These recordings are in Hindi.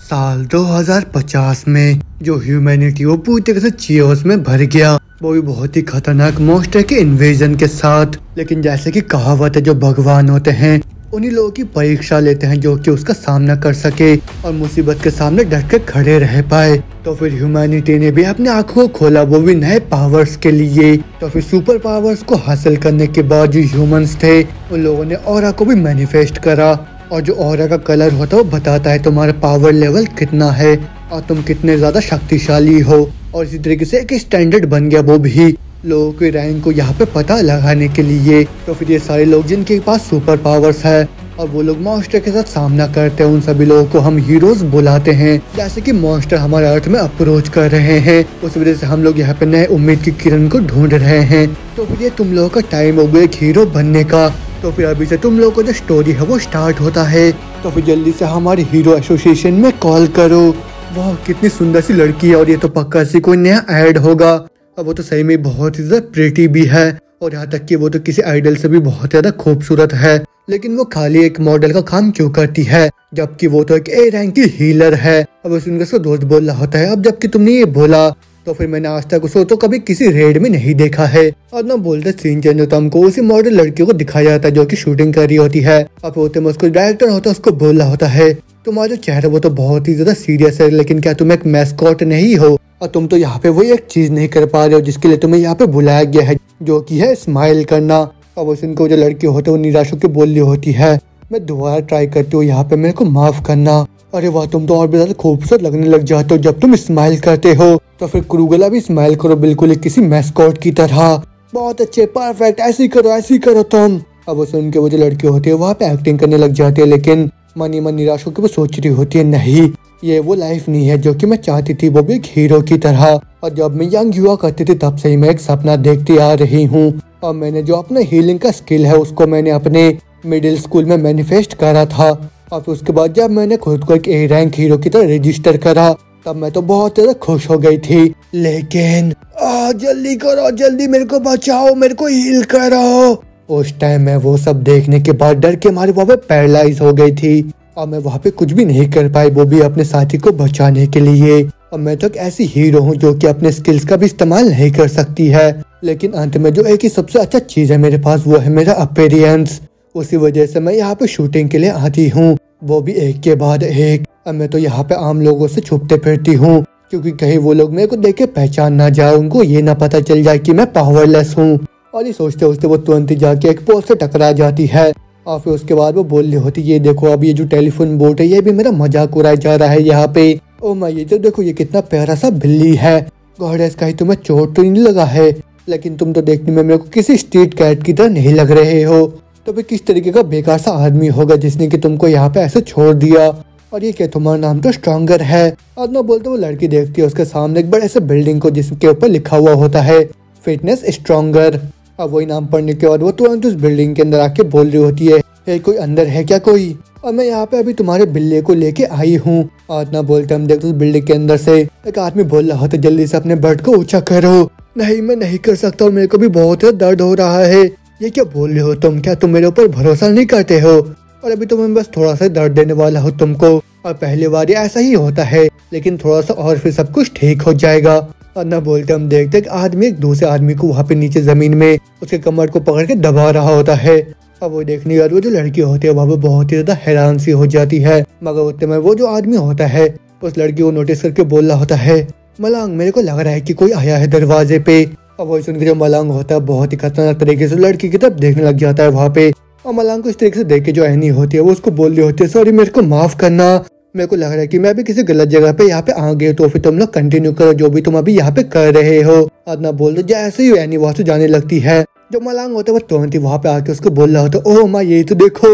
साल 2050 में जो ह्यूमैनिटी वो पूरी तरह से चियोस में भर गया, वो भी बहुत ही खतरनाक मॉन्स्टर के इन्वेजन के साथ। लेकिन जैसे कि कहावत है, जो भगवान होते हैं उन्हीं लोगों की परीक्षा लेते हैं जो कि उसका सामना कर सके और मुसीबत के सामने डट के खड़े रह पाए। तो फिर ह्यूमैनिटी ने भी अपने आंखों को खोला, वो भी नए पावर्स के लिए। तो फिर सुपर पावर्स को हासिल करने के बाद जो ह्यूमंस थे उन लोगों ने ऑरा को भी मैनिफेस्ट करा, और जो ऑरा का कलर होता है वो बताता है तुम्हारा पावर लेवल कितना है और तुम कितने ज्यादा शक्तिशाली हो। और इसी तरीके से एक स्टैंडर्ड बन गया वो भी लोगों के रैंक को यहाँ पे पता लगाने के लिए। तो फिर ये सारे लोग जिनके पास सुपर पावर्स है और वो लोग मॉन्स्टर के साथ सामना करते हैं, उन सभी लोगों को हम हीरोज बुलाते हैं। जैसे कि मॉन्स्टर हमारे अर्थ में अप्रोच कर रहे हैं, उस वजह से हम लोग यहाँ पे नए उम्मीद की किरण को ढूंढ रहे हैं। तो फिर ये तुम लोगों का टाइम हो गया एक हीरो बनने का। तो फिर अभी से तुम लोगों को जो स्टोरी है वो स्टार्ट होता है। तो फिर जल्दी से हमारे हीरो एसोसिएशन में कॉल करो। वाह कितनी सुंदर सी लड़की है, और ये तो पक्का सी कोई नया ऐड होगा। और वो तो सही में बहुत ही ज्यादा प्रिटी भी है, और यहाँ तक कि वो तो किसी आइडल से भी बहुत ज्यादा खूबसूरत है। लेकिन वो खाली एक मॉडल का काम क्यों करती है, जबकि वो तो एक ए रैंक की हीलर है। अब उसका दोस्त बोल रहा होता है, अब जबकि तुमने ये बोला तो फिर मैंने आज तक उसको तो कभी किसी रेड में नहीं देखा है। और ना बोलते सीन चेंज होता, हमको उसी मॉडल लड़कियों को दिखाया जाता है जो कि शूटिंग कर रही होती है। अब होते में उसको डायरेक्टर होता है, उसको बोल रहा होता है तुम्हारा जो चेहरा वो तो बहुत ही ज्यादा सीरियस है, लेकिन क्या तुम एक मैस्कॉट नहीं हो, और तुम तो यहाँ पे वही एक चीज नहीं कर पा रहे हो जिसके लिए तुम्हें यहाँ पे बुलाया गया है, जो कि है स्माइल करना। अब उनको जो लड़की होते हैं वो निराश होकर बोल रही होती है मैं दोबारा ट्राई करती हूँ, यहाँ पे मेरे को माफ करना। अरे वाह तुम तो और भी ज्यादा खूबसूरत लगने लग जाते हो जब तुम स्माइल करते हो। तो फिर क्रूगला भी स्माइल करो बिल्कुल किसी मैस्कॉट की तरह। बहुत अच्छे, परफेक्ट, ऐसी करो तुम। अब सुन के वो जो लड़की होती है वहाँ पे एक्टिंग करने लग जाती है, लेकिन मन ही मन निराश होकर वो सोच रही होती है नहीं ये वो लाइफ नहीं है जो कि मैं चाहती थी, वो भी एक हीरो की तरह। और जब मैं यंग हुआ करती थी तब से ही मैं एक सपना देखती आ रही हूँ, और मैंने जो अपना हीलिंग का स्किल है उसको मैंने अपने मिडिल स्कूल में मैनिफेस्ट करा था। और फिर उसके बाद जब मैंने खुद को एक ए रैंक हीरो की तरह रजिस्टर करा तब मैं तो बहुत ज्यादा खुश हो गई थी। लेकिन जल्दी करो, जल्दी मेरे को बचाओ, मेरे को हील करो। उस टाइम मैं वो सब देखने के बाद डर के मारे वहाँ पे पैरालाइज हो गई थी, और मैं वहाँ पे कुछ भी नहीं कर पाई, वो भी अपने साथी को बचाने के लिए। और मैं तो एक ऐसी हीरो हूँ जो कि अपने स्किल्स का भी इस्तेमाल नहीं कर सकती है, लेकिन अंत में जो एक ही सबसे अच्छा चीज है मेरे पास वो है मेरा अपीयरेंस। उसी वजह से मैं यहाँ पे शूटिंग के लिए आती हूँ, वो भी एक के बाद एक। अब मैं तो यहाँ पे आम लोगों से छुपते फिरती हूँ, क्योंकि कहीं वो लोग मेरे को देख के पहचान ना जाए, उनको ये ना पता चल जाए कि मैं पावरलेस हूँ। और ये सोचते सोचते वो तुरंत ही जाके एक पोल से टकरा जाती है, और फिर उसके बाद वो बोल रही होती ये देखो अब ये जो टेलीफोन बोट है ये भी मेरा मजाक उड़ाया जा रहा है यहाँ पे। ओ माँ ये तो देखो ये कितना प्यारा सा बिल्ली है, गॉडेस कहीं तुम्हें चोट तो नहीं लगा है, लेकिन तुम तो देखने में मेरे को किसी स्ट्रीट कैट की तरह नहीं लग रहे हो। तो फिर किस तरीके का बेकार सा आदमी होगा जिसने कि तुमको यहाँ पे ऐसे छोड़ दिया, और ये क्या तुम्हारा नाम तो स्ट्रॉन्गर है। और ना बोलते वो लड़की देखती है उसके सामने एक बड़े से बिल्डिंग को जिसके ऊपर लिखा हुआ होता है फिटनेस स्ट्रॉन्गर। अब वही नाम पढ़ने के बाद वो तुरंत उस बिल्डिंग के अंदर आके बोल रही होती है कोई अंदर है क्या कोई, और मैं यहाँ पे अभी तुम्हारे बिल्ले को लेके आई हूँ। और ना बोलते हम देखते उस बिल्डिंग के अंदर से एक आदमी बोल रहा होता जल्दी से अपने बर्ड को ऊंचा करो। नहीं मैं नहीं कर सकता और मेरे को भी बहुत दर्द हो रहा है। ये क्या बोल रहे हो तुम, क्या तुम मेरे ऊपर भरोसा नहीं करते हो, और अभी तो मैं बस थोड़ा सा दर्द देने वाला हूँ तुमको, और पहली बार ऐसा ही होता है लेकिन थोड़ा सा और फिर सब कुछ ठीक हो जाएगा। और ना बोलते हम देखते एक आदमी एक दूसरे आदमी को वहाँ पे नीचे जमीन में उसके कमर को पकड़ के दबा रहा होता है। अब वो देखने के बाद वो जो लड़की होती है वहाँ पे बहुत ही ज्यादा हैरान सी हो जाती है, मगर उतने में वो जो आदमी होता है उस लड़की को नोटिस करके बोल रहा होता है मलंग मेरे को लग रहा है कि कोई आया है दरवाजे पे। और वो सुन के जो मलंग होता है बहुत ही खतरनाक तरीके से लड़की की तरफ देखने लग जाता है वहाँ पे, और मलंग को इस तरीके से देख के जो एनी होती है वो उसको बोल रही होती है सॉरी मेरे को माफ करना, मेरे को लग रहा है कि मैं भी किसी गलत जगह पे यहाँ पे आ गई, तो फिर तुम लोग कंटिन्यू करो जो भी तुम अभी यहाँ पे कर रहे हो। और ना बोल दो जैसे ही एनी वहाँ से जाने लगती है जो मलंग होता है वो तुरंत ही वहाँ पे आके उसको बोल रहा होता है ओह माँ ये तो देखो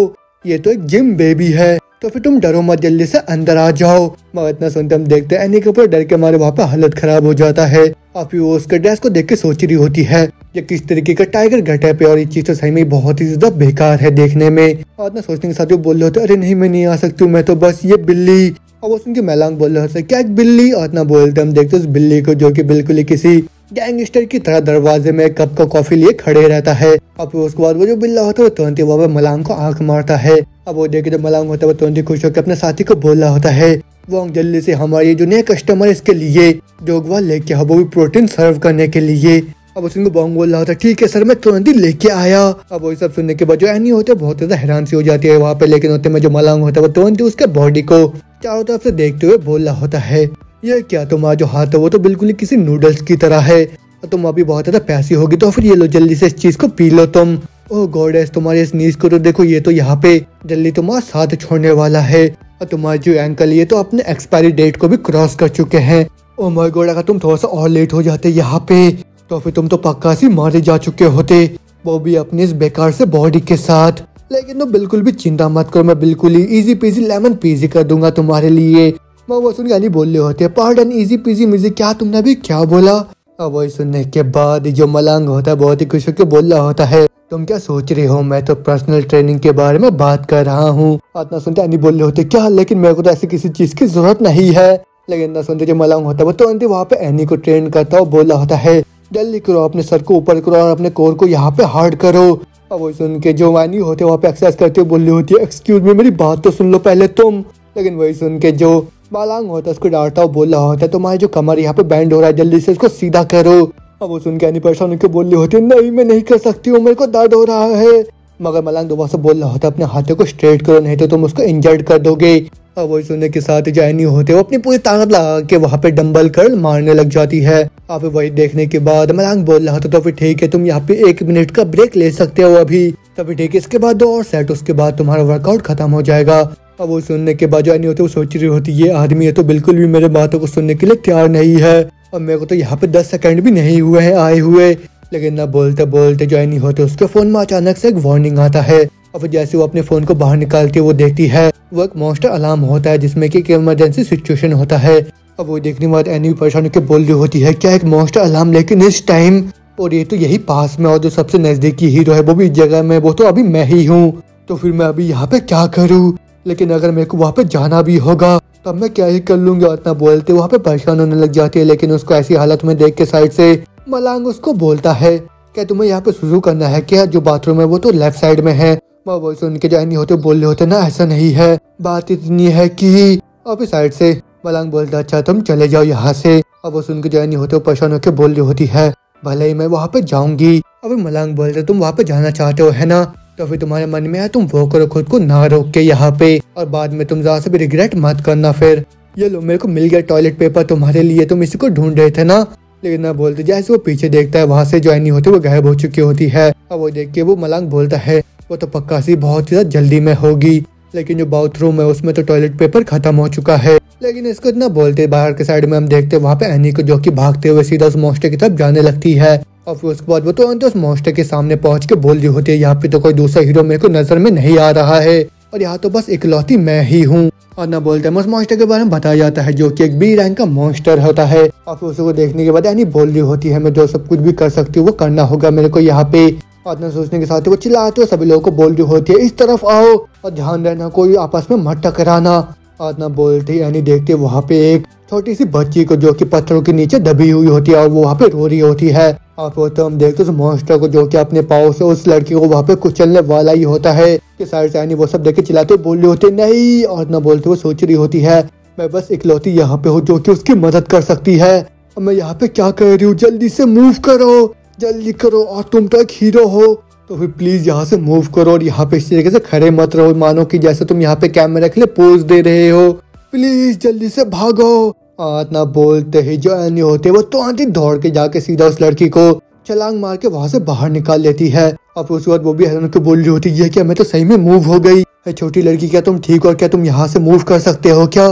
ये तो एक जिम बेबी है, तो फिर तुम डरो मत जल्दी से अंदर आ जाओ। मगर इतना सुनते हम देखते हैं एनी के ऊपर डर के हमारे वहाँ पे हालत खराब हो जाता है, और फिर वो उसके ड्रेस को देख के सोच रही होती है ये किस तरीके का टाइगर गेटअप है, और ये चीज तो सही में बहुत ही ज्यादा बेकार है देखने में। और ना सोचने के साथ वो बोल रहे होते अरे नहीं मैं नहीं आ सकती हूँ, मैं तो बस ये बिल्ली। और वो सुन के मलंग बोल रहा होता क्या एक बिल्ली, और ना बोलते हम देखते उस बिल्ली को जो कि बिल्कुल ही किसी गैंगस्टर की तरह दरवाजे में एक कप का कॉफी लिए खड़े रहता है। अब फिर उसके बाद वो जो बिल्ला होता है वो तुरंत ही वहाँ पे मलंग को आंख मारता है। अब वो देखे जब मलंग होता है वो तुरंत ही खुश होकर अपने साथी को बोल रहा होता है वो जल्दी से हमारे जो नए कस्टमर इसके लिए जोगवा लेके आओ, वो भी प्रोटीन सर्व करने के लिए। अब उसको बॉन्ग बोल रहा था ठीक है सर मैं तुरंत ही लेके आया। अब वही सब सुनने के बाद जो एनी होते बहुत ज्यादा हैरान सी हो जाती है वहाँ पे, लेकिन होते में जो मलांग होता है वो तुरंत ही उसके बॉडी को चारों तरफ से देखते हुए बोल रहा होता है ये क्या तुम्हारा जो हाथ है वो तो बिल्कुल ही किसी नूडल्स की तरह है, तुम अभी बहुत ज्यादा प्यासी होगी तो फिर ये लो जल्दी से इस चीज को पी लो तुम। ओह गॉडेस तुम्हारे इस नीज को तो देखो, ये तो यहाँ पे जल्दी तुम्हारा साथ छोड़ने वाला है और तुम्हारे जो एंकल ये तो अपने एक्सपायरी डेट को भी क्रॉस कर चुके हैं। ओह माय गॉड अगर तुम थोड़ा सा और लेट हो जाते यहाँ पे तो फिर तुम तो पक्का सी मारे जा चुके होते, वो भी अपनी इस बेकार से बॉडी के साथ। लेकिन तुम बिल्कुल भी चिंता मत करो, मैं बिल्कुल ही इजी पीजी लेमन पीजी कर दूंगा तुम्हारे लिए। वो सुन के बोल रहे होते पार्डन इजी पीजी मुझे क्या तुमने अभी क्या बोला। अब वही सुनने के बाद जो मलंग होता है बहुत ही खुश होकर बोल रहा होता है तुम क्या सोच रहे हो, मैं तो पर्सनल ट्रेनिंग के बारे में बात कर रहा हूँ। इतना सुनते नहीं बोल रहे होते क्या, लेकिन मेरे को तो ऐसी किसी चीज की जरूरत नहीं है। लेकिन ना सुनते जो मलंग होता है वो तुरंत वहाँ पे एनी को ट्रेन करता है, बोल रहा होता है जल्दी करो अपने सर को ऊपर करो और अपने कोर को यहाँ पे हार्ड करो। अब वही सुन के जो वानी होते वहाँ पे एक्सरसाइज करते हुए बोल रही होती है एक्सक्यूज मी मेरी बात तो सुन लो पहले तुम। लेकिन वही सुन के जो मलंग होता है उसको डांटता हुआ बोल रहा होता है तुम्हारे जो कमर यहाँ पे बैंड हो रहा है जल्दी से उसको सीधा करो। अब वो सुन के एनी परेशान होकर बोल रही होती है नहीं मैं नहीं कर सकती हूँ मेरे को दर्द हो रहा है। मगर मलंग दोबारा से बोल रहा होता है अपने हाथों को स्ट्रेट करो नहीं तो तुम उसको इंजर्ड कर दोगे। अब वही सुनने के साथ जो एनी होते वो अपनी पूरी ताकत लगा के वहाँ पे डंबल कर्ल मारने लग जाती है। अब वही देखने के बाद मलंग बोल रहा था तो फिर ठीक है तुम यहाँ पे 1 मिनट का ब्रेक ले सकते हो अभी, तो फिर ठीक है इसके बाद 2 और सेट उसके बाद तुम्हारा वर्कआउट खत्म हो जाएगा। अब वो सुनने के बाद जो एनी होते वो सोच रही होती ये आदमी है तो बिल्कुल भी मेरे बातों को सुनने के लिए तैयार नहीं है और मेरे को तो यहाँ पे 10 सेकंड भी नहीं हुए हैं आए हुए। लेकिन ना बोलते बोलते जो एनी होते उसके फोन में अचानक से एक वार्निंग आता है और फिर जैसे वो अपने फोन को बाहर निकालती है वो देखती है वो एक मॉन्स्टर अलार्म होता है जिसमें कि एक इमरजेंसी सिचुएशन होता है। अब वो देखने के बाद एनी परेशान होकर बोल रही होती है क्या एक मॉन्स्टर अलार्म लेकिन इस टाइम, और ये तो यही पास में और जो सबसे नजदीकी हीरो है वो भी इस जगह में वो तो अभी मैं ही हूँ, तो फिर मैं अभी यहाँ पे क्या करूँ। लेकिन अगर मेरे को वहाँ पे जाना भी होगा तब मैं क्या ही कर लूंगा। इतना बोलते वहाँ पे परेशान होने लग जाती है। लेकिन उसको ऐसी हालत में देख के साइड से मलंग उसको बोलता है क्या तुम्हें यहाँ पे शुरू करना है क्या, जो बाथरूम है वो तो लेफ्ट साइड में है। वो सुन के जानी होते बोल रहे होते ना ऐसा नहीं है, बात इतनी है कि और साइड से मलंग बोलता अच्छा तुम चले जाओ यहाँ से। अब वो सुन के जानी होते परेशान होकर बोल रही होती है भले ही मैं वहाँ पे जाऊंगी। अभी मलंग बोलते तुम वहाँ पे जाना चाहते हो है ना, तो फिर तुम्हारे मन में है तुम वो करो खुद को ना रोक के यहाँ पे, और बाद में तुम ज्यादा से भी रिग्रेट मत करना। फिर ये लो मेरे को मिल गया टॉयलेट पेपर तुम्हारे लिए, तुम इसी को ढूंढ रहे थे ना। लेकिन ना बोलते जैसे वो पीछे देखता है वहाँ से जो एनी होती है वो गायब हो चुकी होती है। और वो देख के वो मलंग बोलता है वो तो पक्का सी बहुत ज्यादा जल्दी में होगी, लेकिन जो बाथरूम है उसमें तो टॉयलेट पेपर खत्म हो चुका है। लेकिन इसको इतना बोलते बाहर के साइड में हम देखते वहाँ पे एनी को जो कि भागते हुए सीधा उस मॉन्स्टर की तरफ जाने लगती है। और फिर उसके बाद वो तो उस मॉन्स्टर के सामने पहुंच के बोल रही होती है यहाँ पे तो कोई दूसरा हीरो मेरे को नजर में नहीं आ रहा है और यहाँ तो बस इकलौती मैं ही हूँ। और ना बोलते हैं उस मॉन्स्टर के बारे में बताया जाता है जो कि एक बी रैंक का मॉन्स्टर होता है। और फिर उसको देखने के बाद एनी बोल रही होती है मैं जो सब कुछ भी कर सकती हूँ वो करना होगा मेरे को यहाँ पे। और ना सोचने के साथ वो चिल्लाते हुए सभी लोगों को बोल रही होती है इस तरफ आओ और ध्यान रहना कोई आपस में मत टकराना। और ना बोलते यानी देखते वहाँ पे एक छोटी सी बच्ची को जो कि पत्थरों के नीचे दबी हुई होती है और वो वहाँ पे रो रही होती है। और फिर तो हम देखते उस मॉन्स्टर को जो कि अपने पाँव से उस लड़की को वहाँ पे कुचलने वाला ही होता है कि साइड से यानी वो सब देख के चिल्लाते बोल रही होती है नहीं। और ना बोलते वो सोच रही होती है मैं बस इकलौती यहाँ पे हूँ जो कि उसकी मदद कर सकती है और मैं यहाँ पे क्या कर रही हूँ, जल्दी से मूव करो जल्दी करो, और तुम तो एक हीरो हो तो फिर प्लीज यहाँ से मूव करो और यहाँ पे इस तरीके से खड़े मत रहो मानो कि जैसे तुम यहाँ पे कैमरा के लिए पोज दे रहे हो, प्लीज जल्दी से भागो। ना बोलते ही जो एनी होते वो तो आंटी दौड़ के जाके सीधा उस लड़की को छलांग मार के वहां से बाहर निकाल लेती है। और उसके बाद वो भी हैरान होकर बोल रही होती है क्या मैं तो सही में मूव हो गई, छोटी लड़की क्या तुम ठीक हो, क्या तुम यहाँ से मूव कर सकते हो क्या।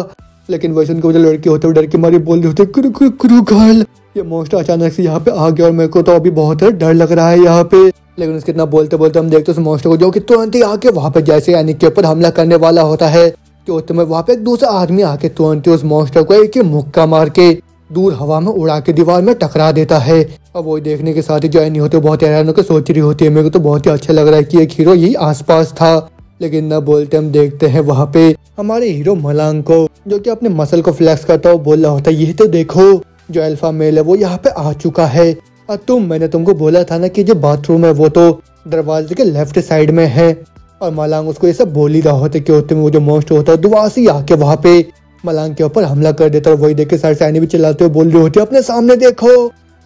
लेकिन वैसे उनको जो लड़की होते वो डर के मारी बोल रही होती कुरु गर्ल, ये मॉन्स्टर अचानक से यहाँ पे आ गया और मेरे को तो अभी बहुत डर लग रहा है यहाँ पे। लेकिन उसके इतना बोलते बोलते हम देखते उस मॉन्स्टर को जो कि तुरंत ही आके वहाँ पे जैसे एनी के ऊपर हमला करने वाला होता है तो तुम्हें वहाँ पे एक दूसरा आदमी आके तुरंत उस मॉन्स्टर को एक मुक्का मार के दूर हवा में उड़ा के दीवार में टकरा देता है। और वो देखने के साथ ही जो एनी होते बहुत हैरान होकर सोच रही होती है मेरे को तो बहुत ही अच्छा लग रहा है कि एक हीरो यही आसपास था। लेकिन न बोलते हम देखते हैं वहाँ पे हमारे हीरो मलंग को जो कि अपने मसल को फ्लेक्स करता हुआ बोल रहा होता है ये तो देखो जो अल्फा मेल है वो यहाँ पे आ चुका है और मैंने तुमको बोला था ना कि जो बाथरूम है वो तो दरवाजे के लेफ्ट साइड में है। और मलंग उसको ये सब बोल ही रहा होता है कि वो जो मॉन्स्टर होता है दुआ से आके वहाँ पे मलांग के ऊपर हमला कर देता है। वही देख के साइड से एनी भी चिल्लाते हुए बोल रही होती है अपने सामने देखो।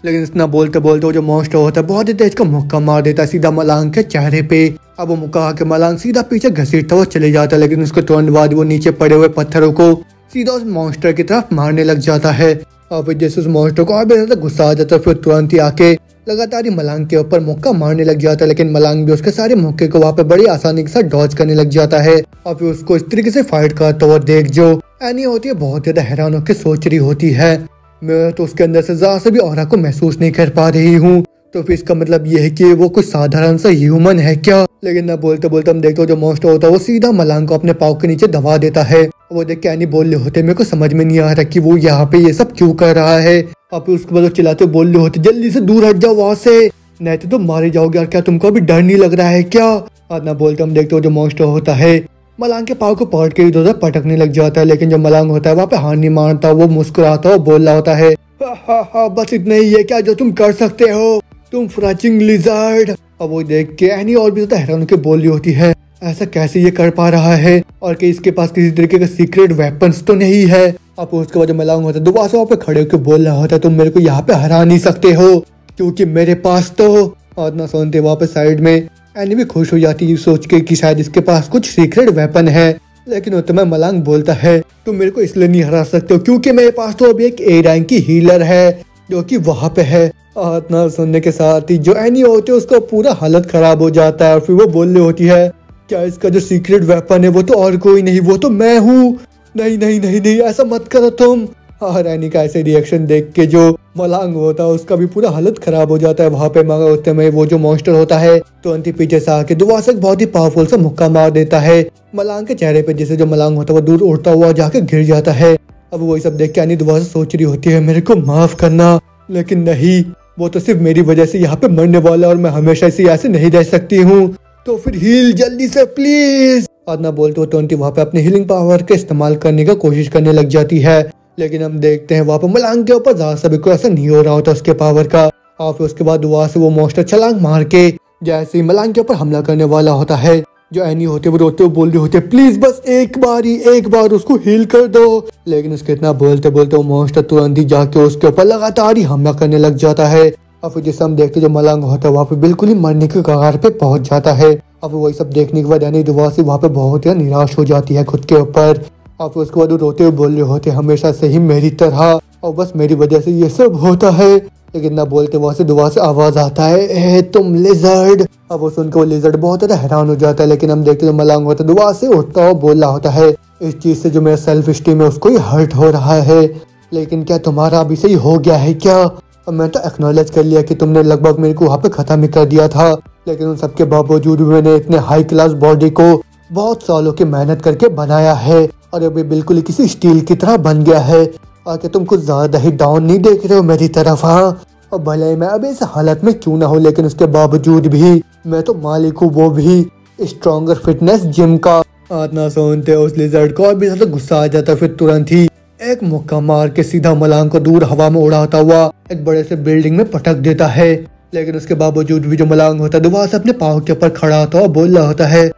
लेकिन इतना बोलते बोलते वो जो मॉन्स्टर होता है बहुत ही तेज का मुक्का मार देता है सीधा मलांग के चेहरे पे। अब वो मुक्का आके मलांग सीधा पीछे घसीटता हुआ चले जाता है, लेकिन उसके तुरंत बाद वो नीचे पड़े हुए पत्थरों को सीधा उस मॉन्स्टर की तरफ मारने लग जाता है। और फिर जैसे उस मॉन्स्टर को और भी ज्यादा गुस्सा आ जाता है, फिर तुरंत ही आके लगातार ही मलांग के ऊपर मुक्का मारने लग जाता है। लेकिन मलांग भी उसके सारे मुक्के को वहाँ पे बड़ी आसानी के साथ डॉज करने लग जाता है। और फिर उसको इस तरीके से फाइट करता हुआ देख जो एनी होती है बहुत ज्यादा हैरान होकर सोच रही होती है, मैं तो उसके अंदर से जरा से भी ऑरा को महसूस नहीं कर पा रही हूँ, तो फिर इसका मतलब ये है कि वो कुछ साधारण सा ह्यूमन है क्या। लेकिन ना बोलते बोलते हम देखते हो जो मॉन्स्टर होता है वो सीधा मलांग को अपने पाँव के नीचे दबा देता है। वो देख के एनी बोल रहे होते मेरे को समझ में नहीं आ रहा कि वो यहाँ पे ये सब क्यों कर रहा है। और फिर उसके बाद चिल्लाते बोल रहे होते जल्दी से दूर हट जाओ वहाँ से, नहीं तो तुम मारे जाओगे। और क्या तुमको अभी डर नहीं लग रहा है क्या। और ना बोलते हम देखते हो जो मॉन्स्टर होता है मलांग के पाँव को पकड़ के इधर उधर पटकने लग जाता है। लेकिन जो मलांग होता है वहाँ पे हार नहीं मारता, वो मुस्कुराता हो बोल रहा होता है हा, बस इतना ही है क्या जो तुम कर सकते हो, तुम फ्रैचिंग लिजर्ड। अब वो देख के एनी और भी ज्यादा हैरान होकर बोल रही होती है ऐसा कैसे ये कर पा रहा है और कि इसके पास किसी तरीके का सीक्रेट वेपन्स तो नहीं है। अब उसके बाद मलांग होता है दोबारा से वहाँ पे खड़े होकर बोल रहा होता है तुम मेरे को यहाँ पे हरा नहीं सकते हो क्योंकि मेरे पास तो। और ना सुनते वहाँ पे साइड में एनी भी खुश हो जाती है सोच के कि शायद इसके पास कुछ सीक्रेट वेपन है। लेकिन उस समय मलांग बोलता है तुम मेरे को इसलिए नहीं हरा सकते हो क्योंकि मेरे पास तो अभी एक ए रैंक की हीलर है जो कि वहाँ पे है। और ना सुनने के साथ ही जो एनी होती है उसका पूरा हालत खराब हो जाता है और फिर वो बोल रही होती है क्या इसका जो सीक्रेट वेपन है वो तो और कोई नहीं, वो तो मैं हूँ। नहीं नहीं नहीं नहीं ऐसा मत करो तुम। और एनी का ऐसे रिएक्शन देख के जो मलांग होता है उसका भी पूरा हालत खराब हो जाता है। वहाँ पे मगर होते में वो जो मॉन्स्टर होता है तुरंत ही पीछे से आके दोबारा से बहुत ही पावरफुल सा मुक्का मार देता है मलांग के चेहरे पे, जिससे जो मलांग होता है वो दूर उड़ता हुआ जाके गिर जाता है। अब वही सब देख के एनी दोबारा से सोच रही होती है मेरे को माफ करना, लेकिन नहीं वो तो सिर्फ मेरी वजह से यहाँ पे मरने वाला और मैं हमेशा इसे ऐसे नहीं रह सकती हूँ, तो फिर हील जल्दी से प्लीज। और ना बोलते हो ट्वेंटी वहाँ पे अपने हीलिंग पावर का इस्तेमाल करने का कोशिश करने लग जाती है। लेकिन हम देखते हैं वहाँ पे मलांग के ऊपर ज्यादा सा भी कोई असर नहीं हो रहा होता उसके पावर का। और फिर उसके बाद वहाँ से वो मॉन्स्टर छलांग मार के जैसे ही मलांग के ऊपर हमला करने वाला होता है जो एनी होते वो रोते हुए बोल रहे होते प्लीज बस एक बार उसको हील कर दो। लेकिन उसके इतना बोलते बोलते वो मॉन्स्टर तुरंत ही जाके उसके ऊपर लगातार ही हमला करने लग जाता है। और फिर जैसे हम देखते जो मलांग होता है वहाँ पे बिल्कुल ही मरने के कगार पे पहुंच जाता है। अब वही सब देखने के बाद एनी दोबारा से वहाँ पे बहुत ही निराश हो जाती है खुद के ऊपर। और फिर उसके बाद वो रोते हुए बोल रहे होते हमेशा से ही मेरी तरह और बस मेरी वजह से ये सब होता है। लेकिन ना बोलते वहाँ से दोबारा से आवाज आता है ए तुम लिजर्ड। अब वो सुनकर वो लिजर्ड बहुत ज्यादा हैरान हो जाता है। लेकिन हम देखते जो मलांग होता है दोबारा से उठता हुआ बोल रहा होता है इस चीज से जो मेरा सेल्फ स्टीम है उसको ही हर्ट हो रहा है, लेकिन क्या तुम्हारा अभी सही हो गया है क्या। और मैं तो एक्नॉलेज कर लिया कि तुमने लगभग मेरे को वहाँ पे खत्म ही कर दिया था, लेकिन उन सबके बावजूद भी मैंने इतने हाई क्लास बॉडी को बहुत सालों की मेहनत करके बनाया है और अभी बिल्कुल किसी स्टील की तरह बन गया है। और क्या तुम कुछ ज्यादा ही डाउन नहीं देख रहे हो मेरी तरफ। हाँ और भले ही मैं अभी इस हालत में क्यों ना हो, लेकिन उसके बावजूद भी मैं तो मालिक हूँ, वो भी स्ट्रॉन्गर फिटनेस जिम का। ना सुनते उस लिजर्ड को और भी ज्यादा गुस्सा आ जाता, फिर तुरंत ही एक मुक्का मार के सीधा मलांग को दूर हवा में उड़ाता हुआ एक बड़े से बिल्डिंग में पटक देता है। लेकिन उसके बावजूद भी जो मलांग होता है दोबारा से अपने पाँव के ऊपर खड़ा होता हुआ बोल रहा होता है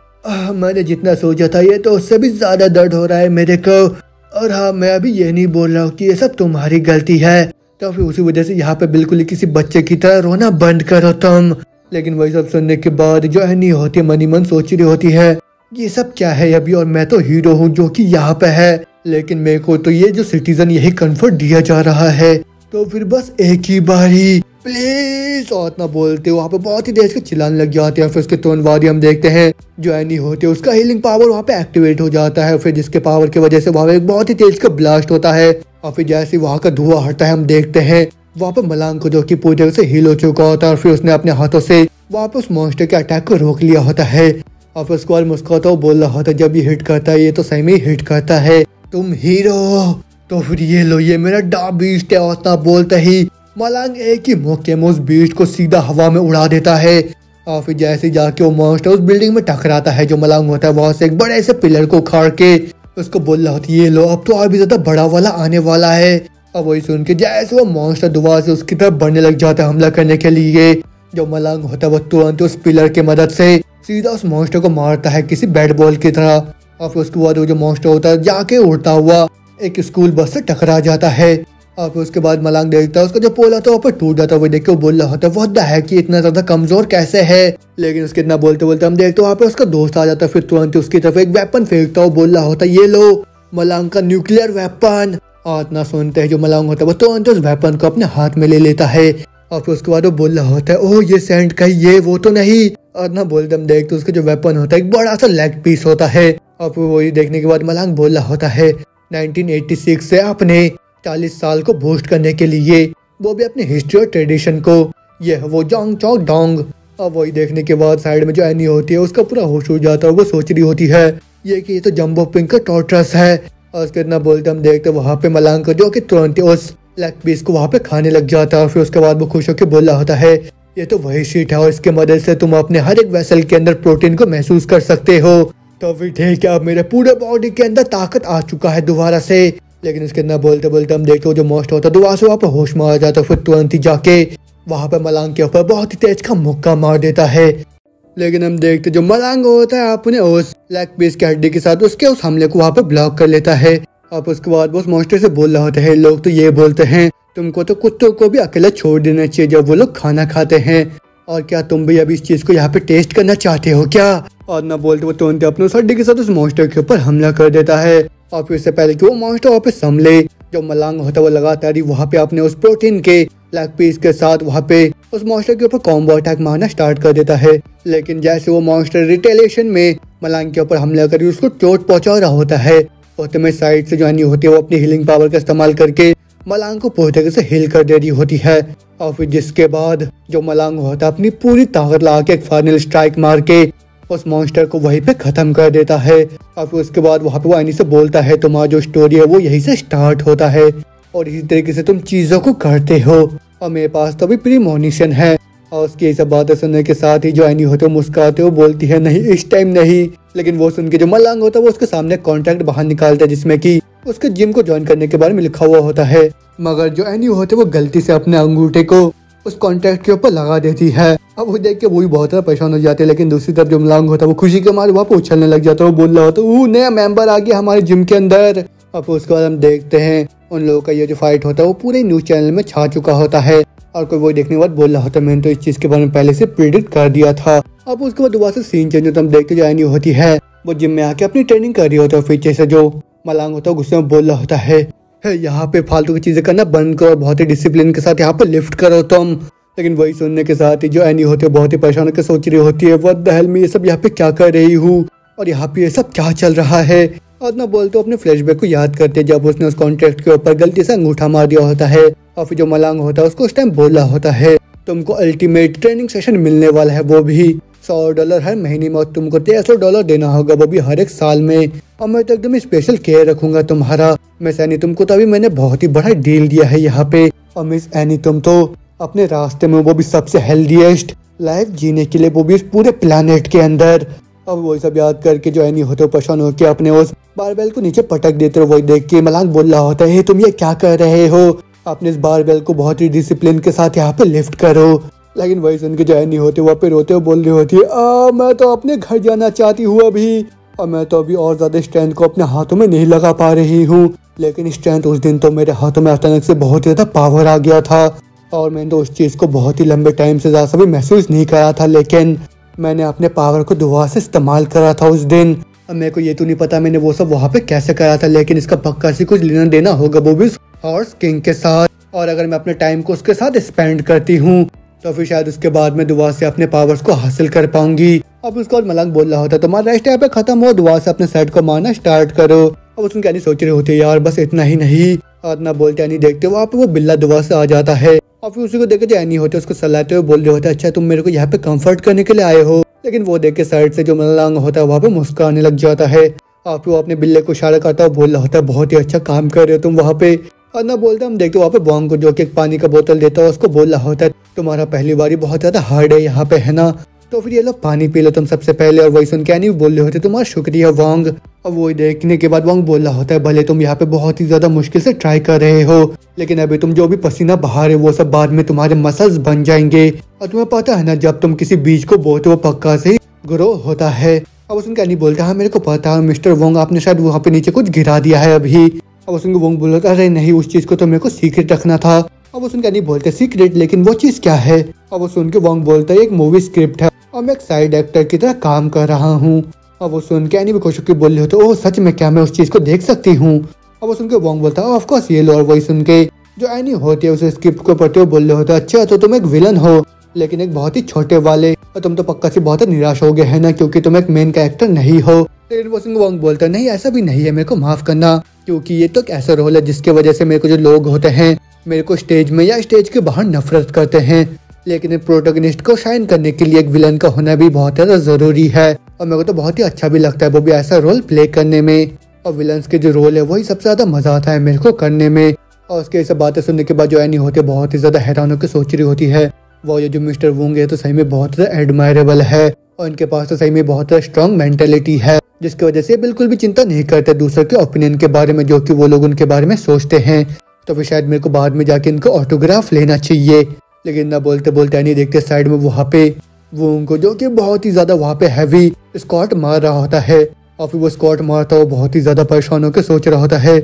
मैंने जितना सोचा था ये तो उससे भी ज्यादा दर्द हो रहा है मेरे को। और हाँ मैं अभी ये नहीं बोल रहा हूँ कि ये सब तुम्हारी गलती है, तो फिर उसी वजह से यहाँ पे बिल्कुल ही किसी बच्चे की तरह रोना बंद करो तुम। लेकिन वही सब सुनने के बाद जो एनी होती है मनी मन सोच रही होती है ये सब क्या है अभी, और मैं तो हीरो हूँ जो कि यहाँ पे है, लेकिन मेरे को तो ये जो सिटीजन यही कंफर्ट दिया जा रहा है, तो फिर बस एक ही बारी प्लीज। और इतना बोलते वहाँ पे बहुत ही देर से चिल्लाने लग जाते हैं। फिर उसके तुरंत बाद हम देखते हैं जो एनी होते हैं उसका हीलिंग पावर वहाँ पे एक्टिवेट हो जाता है, फिर जिसके पावर की वजह से वहाँ पे एक बहुत ही तेज का ब्लास्ट होता है। और फिर जैसे वहाँ का धुआं हटता है हम देखते हैं वहाँ पे मलांग को जो कि पूरी तरह से हील हो चुका होता है और फिर उसने अपने हाथों से वहाँ पे उस मॉन्स्टर के अटैक को रोक लिया होता है। और फिर उसके बाद मुस्कुराता हुआ बोल रहा होता है जब ये हिट करता है ये तो सही में हिट करता है, तुम हीरो तो फिर ये लो ये मेरा डा बीस्ट है। और इतना बोलते ही मलांग एक ही मौके में उस बीस्ट को सीधा हवा में उड़ा देता है। और फिर जैसे जाके वो मॉन्स्टर उस बिल्डिंग में टकराता है, जो मलांग होता है वहां से एक बड़े से पिलर को उखाड़ के उसको बोल रहा होता है ये लो अब तो और भी ज्यादा बड़ा वाला आने वाला है। अब वही सुन के जैसे वो मॉन्स्टर दोबारा से उसकी तरफ बढ़ने लग जाता है हमला करने के लिए, जो मलांग होता है वो तुरंत उस पिलर की मदद से सीधा उस मॉन्स्टर को मारता है किसी बैट बॉल की तरह। और फिर उसके बाद वो जो मॉन्स्टर होता है जाके उड़ता हुआ एक स्कूल बस से टकरा जाता है। और फिर उसके बाद मलांग देखता है उसका जो पोल होता है ऊपर टूट जाता है। वो देख के वो बोल रहा होता है व्हाट द हेक, कि इतना ज्यादा कमजोर कैसे है। लेकिन उसके इतना बोलते बोलते हम देखते वहाँ पे उसका दोस्त आ जाता है। फिर तुरंत उसकी तरफ एक वेपन फेंकता है। बोल रहा होता है ये लो मलांग का न्यूक्लियर वेपन। और इतना सुनते हैं जो मलांग होता है वो तुरंत उस वेपन को अपने हाथ में ले लेता है। और फिर उसके बाद वो बोल रहा होता है ओह ये सेंट का ये वो तो नहीं। और ना बोलते हम देखते उसका जो वेपन होता है एक बड़ा सा लेग पीस होता है। और फिर वही देखने के बाद मलांग बोल रहा होता है 1986 से अपने 40 साल को बूस्ट करने के लिए, वो भी अपने हिस्ट्री और ट्रेडिशन को। ये वो जोंग चौक डोंग। और वही देखने के बाद साइड में जो एनी होती है उसका पूरा होश हो जाता है। वो सोच रही होती है ये कि ये तो जंबो पिंक का टॉर्टरस है। और उसके इतना बोलते हम देखते वहाँ पे मलांग को जो कि तुरंत उस लेग पीस को वहाँ पे खाने लग जाता है। फिर उसके बाद वो खुश होकर बोल रहा होता है ये तो वही शीट है और इसके मदद से तुम अपने हर एक वेसल के अंदर प्रोटीन को महसूस कर सकते हो। तो फिर ठीक है अब मेरे पूरे बॉडी के अंदर ताकत आ चुका है दोबारा से। लेकिन उसके अंदर बोलते बोलते हम देखते हो जो मोस्ट होता है दोबारा से वहाँ पे होश में आ जाता है। फिर तुरंत ही जाके वहाँ पे मलांग के ऊपर बहुत ही तेज का मुक्का मार देता है। लेकिन हम देखते जो मलांग होता है अपने उस लेग पीस की हड्डी के साथ उसके उस हमले को वहाँ पे ब्लॉक कर लेता है। अब उसके बाद वो उस मॉन्स्टर से बोल रहा होता है लोग तो ये बोलते हैं तुमको तो कुत्तों को भी अकेला छोड़ देना चाहिए जब वो लोग खाना खाते हैं, और क्या तुम भी अभी इस चीज को यहाँ पे टेस्ट करना चाहते हो क्या। और ना बोलते वो तुरंत अपने हड्डी के साथ उस मॉन्स्टर के ऊपर हमला कर देता है। और फिर इससे पहले कि वो मॉन्स्टर वहाँ पे संभले जो मलांग होता है वो लगातार ही वहाँ पे अपने उस प्रोटीन के लेग पीस के साथ वहाँ पे उस मॉन्स्टर के ऊपर कॉम्बो अटैक मारना स्टार्ट कर देता है। लेकिन जैसे वो मॉन्स्टर रिटेलिएशन में मलांग के ऊपर हमला कर उसको चोट पहुंचा रहा होता है, तो में साइड से जो आनी होती है वो अपनी हीलिंग पावर का इस्तेमाल करके मलांग को पूरी तरह से हील कर दे रही होती है। और फिर जिसके बाद जो मलांग होता है अपनी पूरी ताकत लगा के एक फाइनल स्ट्राइक मार के उस मॉन्स्टर को वहीं पे खत्म कर देता है। और फिर उसके बाद वहाँ पे वो एनी से बोलता है तुम्हारा जो स्टोरी है वो यहीं से स्टार्ट होता है और इसी तरीके से तुम चीजों को करते हो और मेरे पास तो अभी प्रीमोनिशन है। और उसकी ये सब बातें सुनने के साथ ही जो एनी होते मुस्कुराते वो बोलती है नहीं इस टाइम नहीं। लेकिन वो सुन के जो मलांग होता है वो उसके सामने कॉन्ट्रैक्ट बाहर निकालता है जिसमें कि उसके जिम को ज्वाइन करने के बारे में लिखा हुआ होता है। मगर जो एनी होते वो गलती से अपने अंगूठे को उस कॉन्ट्रैक्ट के ऊपर लगा देती है। अब वो देख के वो भी बहुत ज्यादा परेशान हो जाते हैं। लेकिन दूसरी तरफ जो मलांग होता है वो खुशी के मारे वहाँ पे उछलने लग जाता है। वो बोल रहा होता है नया मेंबर आ गया हमारे जिम के अंदर। अब उसके बाद हम देखते हैं उन लोगों का ये जो फाइट होता है वो पूरे न्यूज चैनल में छा चुका होता है और कोई वो देखने के बाद बोल रहा होता है मैंने तो इस चीज के बारे में पहले से प्रेडिक्ट कर दिया था। अब उसके बाद दोबारा से सीन चेंज होता है। हम देखते जो एनी होती है वो जिम में आके अपनी ट्रेनिंग कर रही होता है। पीछे से जो मलांग होता है गुस्से में बोल रहा होता है यहाँ पे फालतू की चीजें करना बंद करो, बहुत ही डिसिप्लिन के साथ यहाँ पे लिफ्ट करो तुम। लेकिन वही सुनने के साथ ही जो एनी होती है बहुत ही परेशान होकर सोच रही होती है व्हाट द हेल मैं ये सब यहाँ पे क्या कर रही हूँ और यहाँ पे ये सब क्या चल रहा है। और ना बोलते अपने फ्लैशबैक को याद करते जब उसने उस कॉन्ट्रैक्ट के ऊपर गलती से अंगूठा मार दिया होता है। और फिर जो मलांग होता है उसको उस टाइम बोला होता है तुमको अल्टीमेट ट्रेनिंग सेशन मिलने वाला है वो भी $100 हर महीने में और तुमको $1300 देना होगा वो भी हर एक साल में। और मैं तो एकदम स्पेशल केयर रखूंगा तुम्हारा। मिस एनी तुमको तो अभी मैंने बहुत ही बड़ा डील दिया है यहाँ पे। और मिस एनी तुम तो अपने रास्ते में वो भी सबसे हेल्दीएस्ट लाइफ जीने के लिए वो भी इस पूरे प्लेनेट के अंदर। अब वही सब याद करके जो एनी होते परेशान होकर अपने उस बारबेल को नीचे पटक देते हो। वही देख के मलांग बोल रहा होता है तुम ये क्या कर रहे हो, अपने इस बारबेल को बहुत ही डिसिप्लिन के साथ यहाँ पे लिफ्ट करो। लेकिन वही सुन के जो एनी होते वहाँ पे रोते हुए बोल रही होती है मैं तो अपने घर जाना चाहती हूँ अभी, और मैं तो अभी और ज्यादा स्ट्रेंथ को अपने हाथों में नहीं लगा पा रही हूँ। लेकिन स्ट्रेंथ उस दिन तो मेरे हाथों में अचानक से बहुत ही ज्यादा पावर आ गया था और मैंने तो उस चीज को बहुत ही लंबे टाइम से ज्यादा भी महसूस नहीं करा था। लेकिन मैंने अपने पावर को दोबारा से इस्तेमाल करा था उस दिन। अब मेरे को ये तो नहीं पता मैंने वो सब वहाँ पे कैसे करा था, लेकिन इसका पक्का से कुछ लेना देना होगा वो भी हॉर्स किंग के साथ। और अगर मैं अपने टाइम को उसके साथ स्पेंड करती हूँ तो फिर शायद उसके बाद में दोबारा से अपने पावर्स को हासिल कर पाऊंगी। अब उसके बाद मलांग बोल रहा होता तुम्हारा रेस्ट यहाँ पे खत्म हो, दोबारा से अपने सेट को मारना स्टार्ट करो। अब उसमें क्या नहीं सोच रहे होते यार बस इतना ही नहीं। और ना बोलते नहीं देखते वहाँ पे वो बिल्ला दोबारा से आ जाता है और फिर उसी को देख के जो एनी होते उसको सलाहते हुए बोल रहे होते अच्छा तुम मेरे को यहाँ पे कंफर्ट करने के लिए आए हो। लेकिन वो देख के साइड से जो मलांग होता है वहाँ पे मुस्कुराने लग जाता है और फिर वो अपने बिल्ले को इशारा करता है बोल रहा होता है बहुत ही अच्छा काम कर रहे हो तुम वहाँ पे। और ना बोलते हम देखते वहाँ पे बॉन्ग को जो कि एक पानी का बोतल देता है उसको बोल रहा होता है तुम्हारा पहली बारी बहुत ज्यादा हार्ड है यहाँ पे है ना, तो फिर ये लो पानी पी लो तुम सबसे पहले। और वही सुन के नहीं बोल रहे होते तुम्हारा शुक्रिया वांग। और वही देखने के बाद वांग बोल रहा होता है भले तुम यहाँ पे बहुत ही ज्यादा मुश्किल से ट्राई कर रहे हो लेकिन अभी तुम जो भी पसीना बहा रहे हो वो सब बाद में तुम्हारे मसल्स बन जाएंगे। और तुम्हें पता है ना जब तुम किसी बीज को बोते हो पक्का से ग्रो होता है। अब उसने क्या नहीं बोलता हाँ मेरे को पता है मिस्टर वोंग आपने शायद वहाँ पे नीचे कुछ गिरा दिया है अभी। अब वो सुन के वोंग बोलता अरे नहीं, उस चीज को तो मेरे को सीक्रेट रखना था। अब वो सुन के नहीं बोलते सीक्रेट, लेकिन वो चीज क्या है? अब वो सुन के वोंग बोलता है एक मूवी स्क्रिप्ट है और मैं एक साइड एक्टर की तरह काम कर रहा हूँ। अब वो सुन के एनी भी खुश होकर बोल रहे होते, ओह सच में क्या मैं उस चीज को देख सकती हूँ? अब वो सुन के वोंग बोलता है ऑफ कोर्स ये लो। और वही सुन के जो एनी होती है उसे स्क्रिप्ट को पढ़ते हुए बोल रहे होते, अच्छा तो तुम एक विलन हो, लेकिन एक बहुत ही छोटे वाले, और तुम तो पक्का से बहुत निराश हो गए है ना, क्योंकि तुम एक मेन कैरेक्टर नहीं हो। लेकिन वो सुन के वोंग बोलता है नहीं ऐसा भी नहीं है, मेरे को माफ करना, क्योंकि ये तो एक ऐसा रोल है जिसके वजह से मेरे को जो लोग होते हैं मेरे को स्टेज में या स्टेज के बाहर नफरत करते हैं, लेकिन एक प्रोटोगनिस्ट को शाइन करने के लिए एक विलन का होना भी बहुत ज़्यादा जरूरी है। और मेरे को तो बहुत ही अच्छा भी लगता है वो भी ऐसा रोल प्ले करने में। और विलन्स के जो रोल है वही सबसे ज्यादा मजा आता है मेरे को करने में। और उसके सब बातें सुनने के बाद जो एनी होती है बहुत ही ज्यादा हैरान होकर सोच रही होती है, वो ये जो मिस्टर वोंग है तो सही में बहुत ज्यादा एडमायरेबल है और इनके पास तो सही में बहुत ज्यादा स्ट्रॉन्ग मेंटेलिटी है, जिसकी वजह से बिल्कुल भी चिंता नहीं करते दूसरे के ओपिनियन के बारे में जो कि वो लोग उनके बारे में सोचते हैं। तो फिर शायद मेरे को बाद में जाके इनको ऑटोग्राफ लेना चाहिए। लेकिन ना बोलते बोलते नहीं देखते साइड में वहाँ पे वो उनको जो कि बहुत ही ज्यादा वहाँ पे हैवी स्कॉट मार रहा होता है। और फिर वो स्कॉट मारता वो बहुत ही ज्यादा परेशान होकर सोच रहा होता है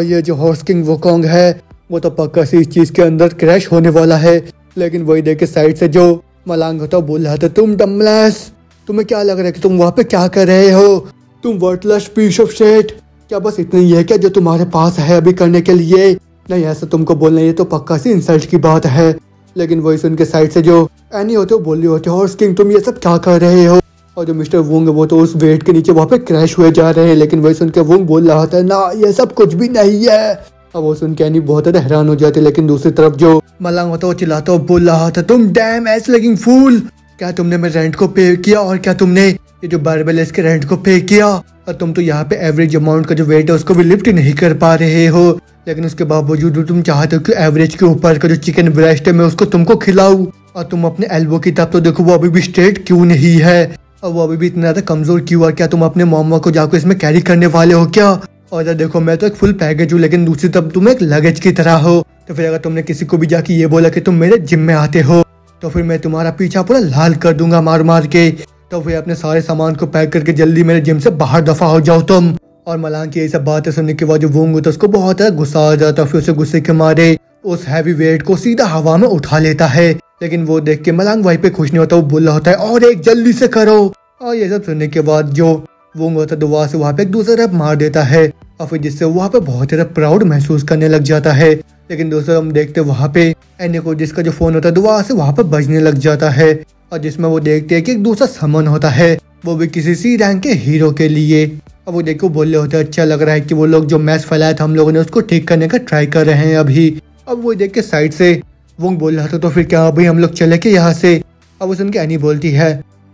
ये जो हॉर्स किंग वोकोंग है वो तो पक्का से इस चीज के अंदर क्रैश होने वाला है। लेकिन वही देख के साइड से जो मलांग होता बोल रहा था, तुम डम्बलेस, तुम्हें क्या लग रहा है कि तुम वहाँ पे क्या कर रहे हो, तुम वर्टलेस पीस ऑफ शिट, क्या बस इतना ही है क्या जो तुम्हारे पास है अभी करने के लिए? नहीं ऐसा तुमको बोलना ये तो पक्का सी इंसल्ट की बात है। लेकिन वही सुन के साइड से जो एनी होते वो बोल रहे होते हॉर्स किंग तुम ये सब क्या कर रहे हो? और जो मिस्टर वोंग है वो तो उस वेट के नीचे वहाँ पे क्रैश हुए जा रहे हैं। लेकिन वही सुन के वोंग बोल रहा था ना ये सब कुछ भी नहीं है। अब वो सुन के एनी बहुत ज्यादा हैरान हो जाते। लेकिन दूसरी तरफ जो मलांग होता वो चिल्लाता और बोल रहा था, तुम डैम एस लगिंग फूल, क्या तुमने मेरे रेंट को पे किया और क्या तुमने ये जो बारबेलेस के रेंट को पे किया? और तुम तो यहाँ पे एवरेज अमाउंट का जो वेट है उसको भी लिफ्ट नहीं कर पा रहे हो। लेकिन उसके बावजूद तुम चाहते हो कि एवरेज के ऊपर का जो चिकन ब्रेस्ट है मैं उसको तुमको खिलाऊं। और तुम अपने एल्बो की तरफ तो देखो वो अभी भी स्ट्रेट क्यों नहीं है और वो अभी भी इतना ज्यादा कमजोर क्यों? और क्या तुम अपने मामा को जाकर इसमें कैरी करने वाले हो क्या? और यार देखो मैं तो एक फुल पैकेज हूँ, लेकिन दूसरी तरफ तुम एक लगेज की तरह हो। तो फिर अगर तुमने किसी को भी जाके ये बोला कि तुम मेरे जिम में आते हो तो फिर मैं तुम्हारा पीछा पूरा लाल कर दूंगा मार मार के। तो फिर अपने सारे सामान को पैक करके जल्दी मेरे जिम से बाहर दफा हो जाओ तुम। और मलांग की ये सब बातें सुनने के बाद जो वोंग होता है उसको बहुत ज्यादा गुस्सा आ जाता है। फिर उसे गुस्से के मारे उस हैवी वेट को सीधा हवा में उठा लेता है। लेकिन वो देख के मलांग वहीं पे खुश नहीं होता, वो बोल रहा होता है और एक जल्दी से करो। और ये सब सुनने के बाद जो वोंग होता है दोबारा से वहाँ पे एक दूसरा रैप मार देता है और फिर जिससे वहाँ पे बहुत ज्यादा प्राउड महसूस करने लग जाता है। लेकिन दूसरा हम देखते वहाँ पे एनी को जिसका जो फोन होता है दोबारा से वहाँ पे बजने लग जाता है और जिसमें वो देखते हैं कि एक दूसरा समन होता है, वो भी किसी सी रैंक के हीरो के लिए। अब वो देखो बोल रहे होते हैं अच्छा लग रहा है कि वो लोग जो मैच फैलाया था हम लोगों ने उसको ठीक करने का ट्राई कर रहे हैं अभी। अब वो देख के साइड से वोंग बोल रहा था तो फिर क्या अभी हम लोग चले के यहाँ से? अब वो सुन के एनी बोलती है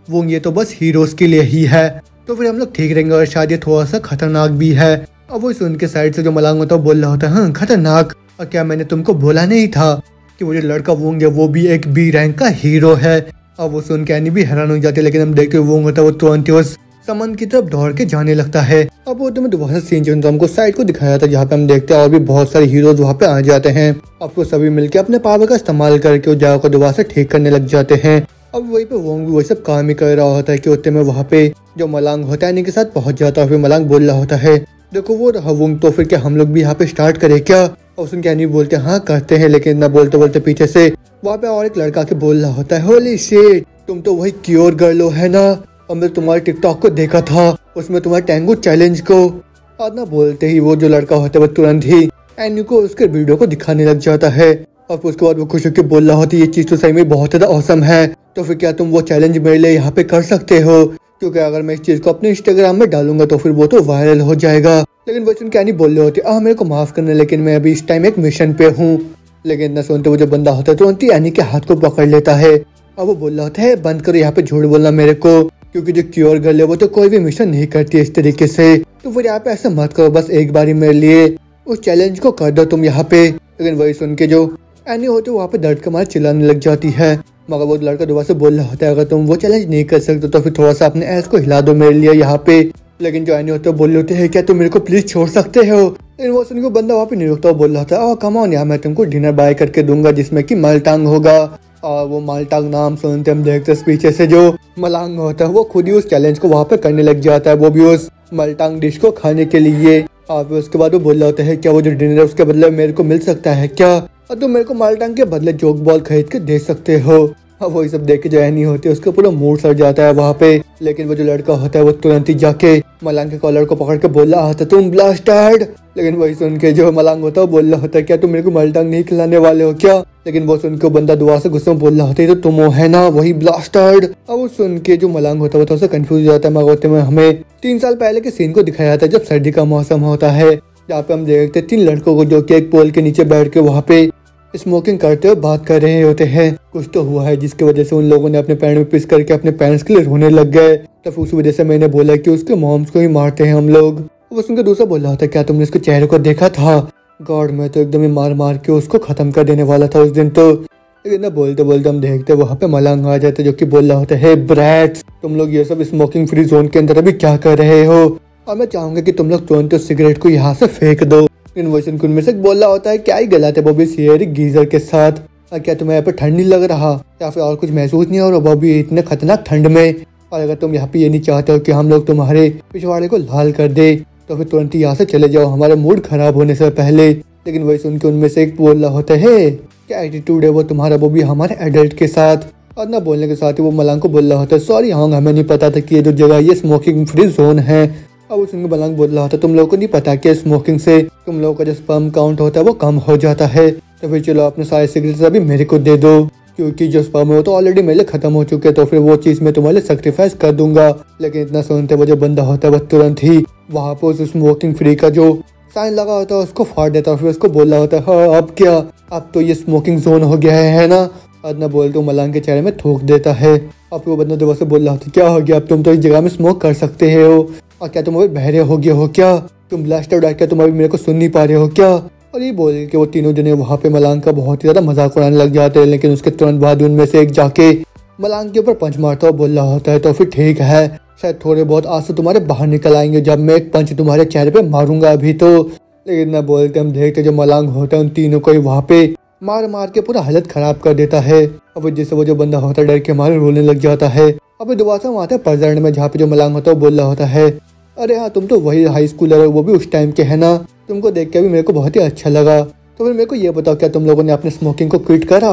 वोंग ये तो बस हीरोज के लिए ही है, तो फिर हम लोग ठीक रहेंगे और शायद ये थोड़ा सा खतरनाक भी है। अब वो सुन के साइड से जो मलांग होता है बोल रहा होता है हाँ खतरनाक, और क्या मैंने तुमको बोला नहीं था कि वो जो लड़का वोंग है वो भी एक बी रैंक का हीरो है? अब वो सुन के एनी भी हैरान हो जाते। लेकिन हम देखते वोंग होता है वो तुरंत उस समन की तरफ दौड़ के जाने लगता है। अब वो तुम्हें दोबारा सीन जो हमको साइड को दिखाया था जहाँ पे हम देखते हैं और भी बहुत सारे हीरोज वहाँ पे आ जाते हैं। अब वो सभी मिलके अपने पावर का इस्तेमाल करके उस जगह को दोबारा से ठीक करने लग जाते हैं। अब वही पे वोंग भी वही सब काम ही कर रहा होता है कि उतने में वहाँ पे जो मलांग होता है इन्हीं के साथ पहुंच जाता है। फिर मलांग बोल रहा होता है देखो वो रहा वोंग, तो फिर क्या हम लोग भी यहाँ पे स्टार्ट करें क्या? और सुन के नहीं बोलते हाँ करते हैं। लेकिन ना बोलते बोलते पीछे से वहाँ पे और एक लड़का के बोल रहा होता है होली शिट, तुम तो वही क्योर गर्ल हो है ना, और मैं तुम्हारे टिकटॉक को देखा था उसमें तुम्हारे टैंगो चैलेंज को। और ना बोलते ही वो जो लड़का होता है वो तुरंत ही एनी को उसके वीडियो को दिखाने लग जाता है। और फिर उसके बाद वो खुश होकर बोल रहा होता है ये चीज तो सही में बहुत ज्यादा औसम है, तो फिर क्या तुम वो चैलेंज मेरे लिए यहाँ पे कर सकते हो? क्योंकि अगर मैं इस चीज को अपने इंस्टाग्राम में डालूंगा तो फिर वो तो वायरल हो जाएगा। लेकिन वो सुन क्या नहीं बोल रहे होते मेरे को माफ करना, लेकिन मैं अभी इस टाइम एक मिशन पे हूँ। लेकिन ना सुनते वो जो बंदा होता है तुरंत ही एनी के हाथ को पकड़ लेता है और वो बोल रहा होता है बंद करो यहाँ पे झूठ बोलना मेरे को, क्योंकि जो क्योर गर्ल है वो तो कोई भी मिशन नहीं करती इस तरीके से, तो फिर यहाँ पे ऐसा मत करो, बस एक बार ही मेरे लिए उस चैलेंज को कर दो तुम यहाँ पे। लेकिन वही सुन के जो एनी होती है वहाँ पे दर्द के मारे चिल्लाने लग जाती है। मगर वो लड़का दोबारा से बोल रहा होता है अगर तुम वो चैलेंज नहीं कर सकते तो फिर थोड़ा सा अपने ऐस को हिला दो मेरे लिए यहाँ पे। लेकिन जो एनी होते बोल रहे होते हैं क्या तुम मेरे को प्लीज छोड़ सकते हो? लेकिन वो सुन के बंदा वहाँ पे नहीं रुकता, बोल रहा था कम ऑन यार मैं तुमको डिनर बाय करके दूंगा जिसमें कि मालटांग होगा। और वो मालटांग नाम सुनते हम देखते पीछे से जो मलांग होता है वो खुद ही उस चैलेंज को वहाँ पे करने लग जाता है, वो भी उस मालटांग डिश को खाने के लिए। आप उसके बाद वो बोल रहा होता है क्या वो जो डिनर है उसके बदले मेरे को मिल सकता है क्या, और तुम मेरे को माल्टांग के बदले जोक बॉल खरीद के दे सकते हो। अब वही सब देख के जो नहीं होती उसका पूरा मूड सड़ जाता है वहाँ पे। लेकिन वो जो लड़का होता है वो तुरंत ही जाके मलांग के कॉलर को पकड़ के बोल रहा होता तुम ब्लास्टर्ड। लेकिन वही सुन के जो मलांग होता है वो बोल रहा होता है क्या तुम मेरे को माल्टांग नहीं खिलाने वाले हो क्या। लेकिन वो सुन के बंदा दुआ से गुस्से में बोल रहा होता है तो तुम वो है ना वही ब्लास्टर्ड। अब वो सुन के जो मलांग होता है वो थोड़ा सा कंफ्यूज हो जाता है। मगोते में हमें 3 साल पहले के सीन को दिखाया जाता है जब सर्दी का मौसम होता है, जहाँ पे हम देखते 3 लड़कों को जो कि एक पोल के नीचे बैठ के वहाँ पे स्मोकिंग करते हुए बात कर रहे होते हैं। कुछ तो हुआ है जिसकी वजह से उन लोगों ने अपने पैर में पिस करके अपने पेरेंट्स के लिए रोने लग गए। तो उस वजह से मैंने बोला कि उसके मॉम्स को ही मारते हैं हम लोग। वो सुनकर दूसरा बोल रहा था क्या तुमने उसके चेहरे को देखा था, गॉड मैं तो एकदम ही मार मार के उसको खत्म कर देने वाला था उस दिन तो। लेकिन ना बोलते बोलते हम देखते वहाँ पे मलांग आ जाते जो कि बोल रहा होता है ब्रैट्स तुम लोग ये सब स्मोकिंग फ्री जोन के अंदर अभी क्या कर रहे हो, और मैं चाहूंगा कि तुम लोग तुरंत उस सिगरेट को यहाँ से फेंक दो। इनोवेशन कुन में से बोल रहा होता है क्या ही गलत है बॉबी शेयर गीजर के साथ, और क्या तुम्हें यहाँ पे ठंड नहीं लग रहा या फिर और कुछ महसूस नहीं हो रहा बॉबी इतने खतरनाक ठंड में। और अगर तुम यहाँ पे ये नहीं चाहते हो कि हम लोग तुम्हारे पिछवाड़े को लाल कर दे तो फिर तुरंत यहाँ से चले जाओ हमारा मूड खराब होने से पहले। लेकिन वही सुन के उनमें से एक बोल रहा होता है क्या एटीट्यूड है वो तुम्हारा बॉबी हमारे एडल्ट के साथ। और ना बोलने के साथ ही वो मलांग को बोल रहा होता है सॉरी हाँ हमें नहीं पता था कि ये जो जगह ये स्मोकिंग फ्री जोन है। अब उसमें मलांग बोल रहा था तुम लोगों को नहीं पता कि स्मोकिंग से तुम लोगों का जो स्पर्म काउंट होता है वो कम हो जाता है, तो फिर चलो अपने सारे सिगरेट्स अभी मेरे को दे दो क्योंकि जो स्पर्म है वो तो ऑलरेडी मेरे खत्म हो चुके हैं, तो फिर वो चीज़ मैं तुम्हारे सेक्रीफाइस कर दूंगा। लेकिन इतना सुनते वो जो बंदा होता है वो तुरंत ही वहाँ पर उस स्मोकिंग फ्री का जो साइन लगा होता है उसको फाड़ देता है। फिर उसको बोल रहा होता है हाँ अब क्या, अब तो ये स्मोकिंग जोन हो गया है ना। अदना बोलते मलांग के चेहरे में थूक देता है। अब वो बंदा दोबारा से बोल रहा होता क्या हो गया अब तुम तो इस जगह में स्मोक कर सकते हो, और क्या तुम अभी बहरे हो गए हो क्या, तुम ब्लास्टर डाल के तुम अभी मेरे को सुन नहीं पा रहे हो क्या। और ये बोल के वो तीनों जने वहाँ पे मलांग का बहुत ही ज्यादा मजाक उड़ाने लग जाते हैं। लेकिन उसके तुरंत बाद उनमें से एक जाके मलांग के ऊपर पंच मारता हुआ बोल रहा होता है तो फिर ठीक है शायद थोड़े बहुत आंसू तुम्हारे बाहर निकल आएंगे जब मैं एक पंच तुम्हारे चेहरे पे मारूंगा अभी तो। लेकिन ना बोलते हम देखते जो मलांग होता है उन तीनों को ही वहाँ पे मार मार के पूरा हालत खराब कर देता है। अब जिससे वो जो बंदा होता है डर के मारे रोने लग जाता है। अब दोबारा से आता है प्रेजेंट में जहाँ पे जो मलांग होता है वो बोल रहा होता है अरे हाँ तुम तो वही हाई स्कूलर हो वो भी उस टाइम के है ना, तुमको देख के भी मेरे को बहुत ही अच्छा लगा, तो फिर मेरे को ये बताओ क्या तुम लोगों ने अपने स्मोकिंग को क्विट करा।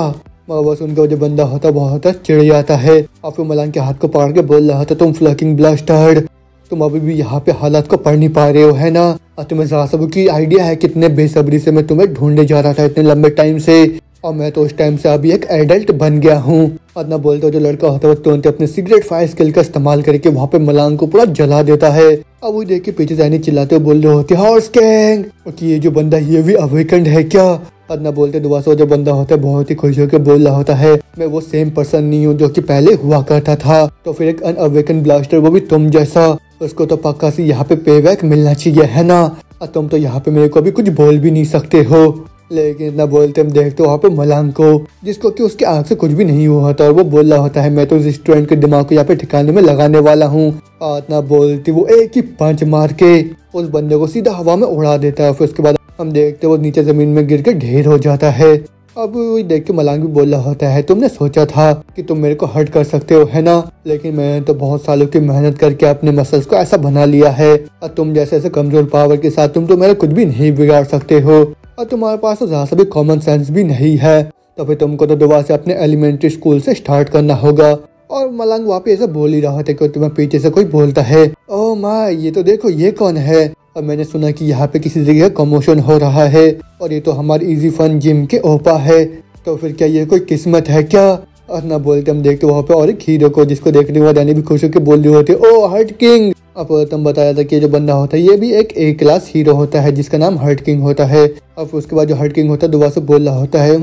बस उनका जो बंदा होता है बहुत चिढ़ जाता है और फिर मलांग के हाथ को पकड़ के बोल रहा था तुम फ्लकिंग ब्लास्टर्ड तुम अभी भी यहाँ पे हालात को पढ़ नहीं पा रहे हो है ना, और तुम्हें जरा सब की आइडिया है कितने बेसब्री से मैं तुम्हें ढूंढने जा रहा था इतने लंबे टाइम से, और मैं तो उस टाइम से अभी एक एडल्ट बन गया हूँ। और ना बोलते जो लड़का होता है वो तुरंत अपने सिगरेट फायर स्किल का इस्तेमाल करके वहाँ पे मलांग को पूरा जला देता है। अब वो देख के पीछे जाने चिल्लाते हुए बोल रहे होते हॉर्स गैंग, कि ये जो बंदा ये भी अवेकन्ड है क्या। और ना बोलते दोबारा से जो बंदा होता है बहुत ही खुश होकर बोल रहा होता है मैं वो सेम पर्सन नहीं हूँ जो कि पहले हुआ करता था, तो फिर एक अनअवेकन ब्लास्टर वो भी तुम जैसा, उसको तो पक्का से यहाँ पे पेबैक मिलना चाहिए है ना, और तुम तो यहाँ पे मेरे को अभी कुछ बोल भी नहीं सकते हो। लेकिन ना बोलते हम देखते वहाँ पे मलांग को जिसको कि उसके आँख से कुछ भी नहीं हुआ था और वो बोल रहा होता है मैं तो इस स्टूडेंट के दिमाग को यहाँ पे ठिकाने में लगाने वाला हूँ। और ना बोलती वो एक ही पंच मार के उस बंदे को सीधा हवा में उड़ा देता है। फिर उसके बाद हम देखते वो नीचे जमीन में गिर के ढेर हो जाता है। अब वही देख के मलांग भी बोल रहा होता है तुमने सोचा था कि तुम मेरे को हर्ट कर सकते हो है ना, लेकिन मैंने तो बहुत सालों की मेहनत करके अपने मसल्स को ऐसा बना लिया है, और तुम जैसे ऐसे कमजोर पावर के साथ तुम तो मेरा कुछ भी नहीं बिगाड़ सकते हो, और तुम्हारे पास तो जरा सा भी कॉमन सेंस भी नहीं है, तो फिर तुमको तो दोबारा से अपने एलिमेंट्री स्कूल से स्टार्ट करना होगा। और मलांग वहाँ पे ऐसा बोल ही रहा था कि तुम्हें पीछे से कोई बोलता है ओह माँ ये तो देखो ये कौन है, और मैंने सुना कि यहाँ पे किसी जगह कमोशन हो रहा है और ये तो हमारी इजी फन जिम के ओपा है, तो फिर क्या ये कोई किस्मत है क्या। और ना बोलते हम देखते वहाँ पे और एक हीरो को जिसको देखने के बाद यानी भी खुश होकर बोल रही होती ओ हर्ट किंग। अब तुम बताया था कि जो बंदा होता है ये भी एक ए क्लास हीरो होता है जिसका नाम हर्ट किंग होता है। अब उसके बाद जो हर्ट किंग होता है दोबारा से बोल रहा होता है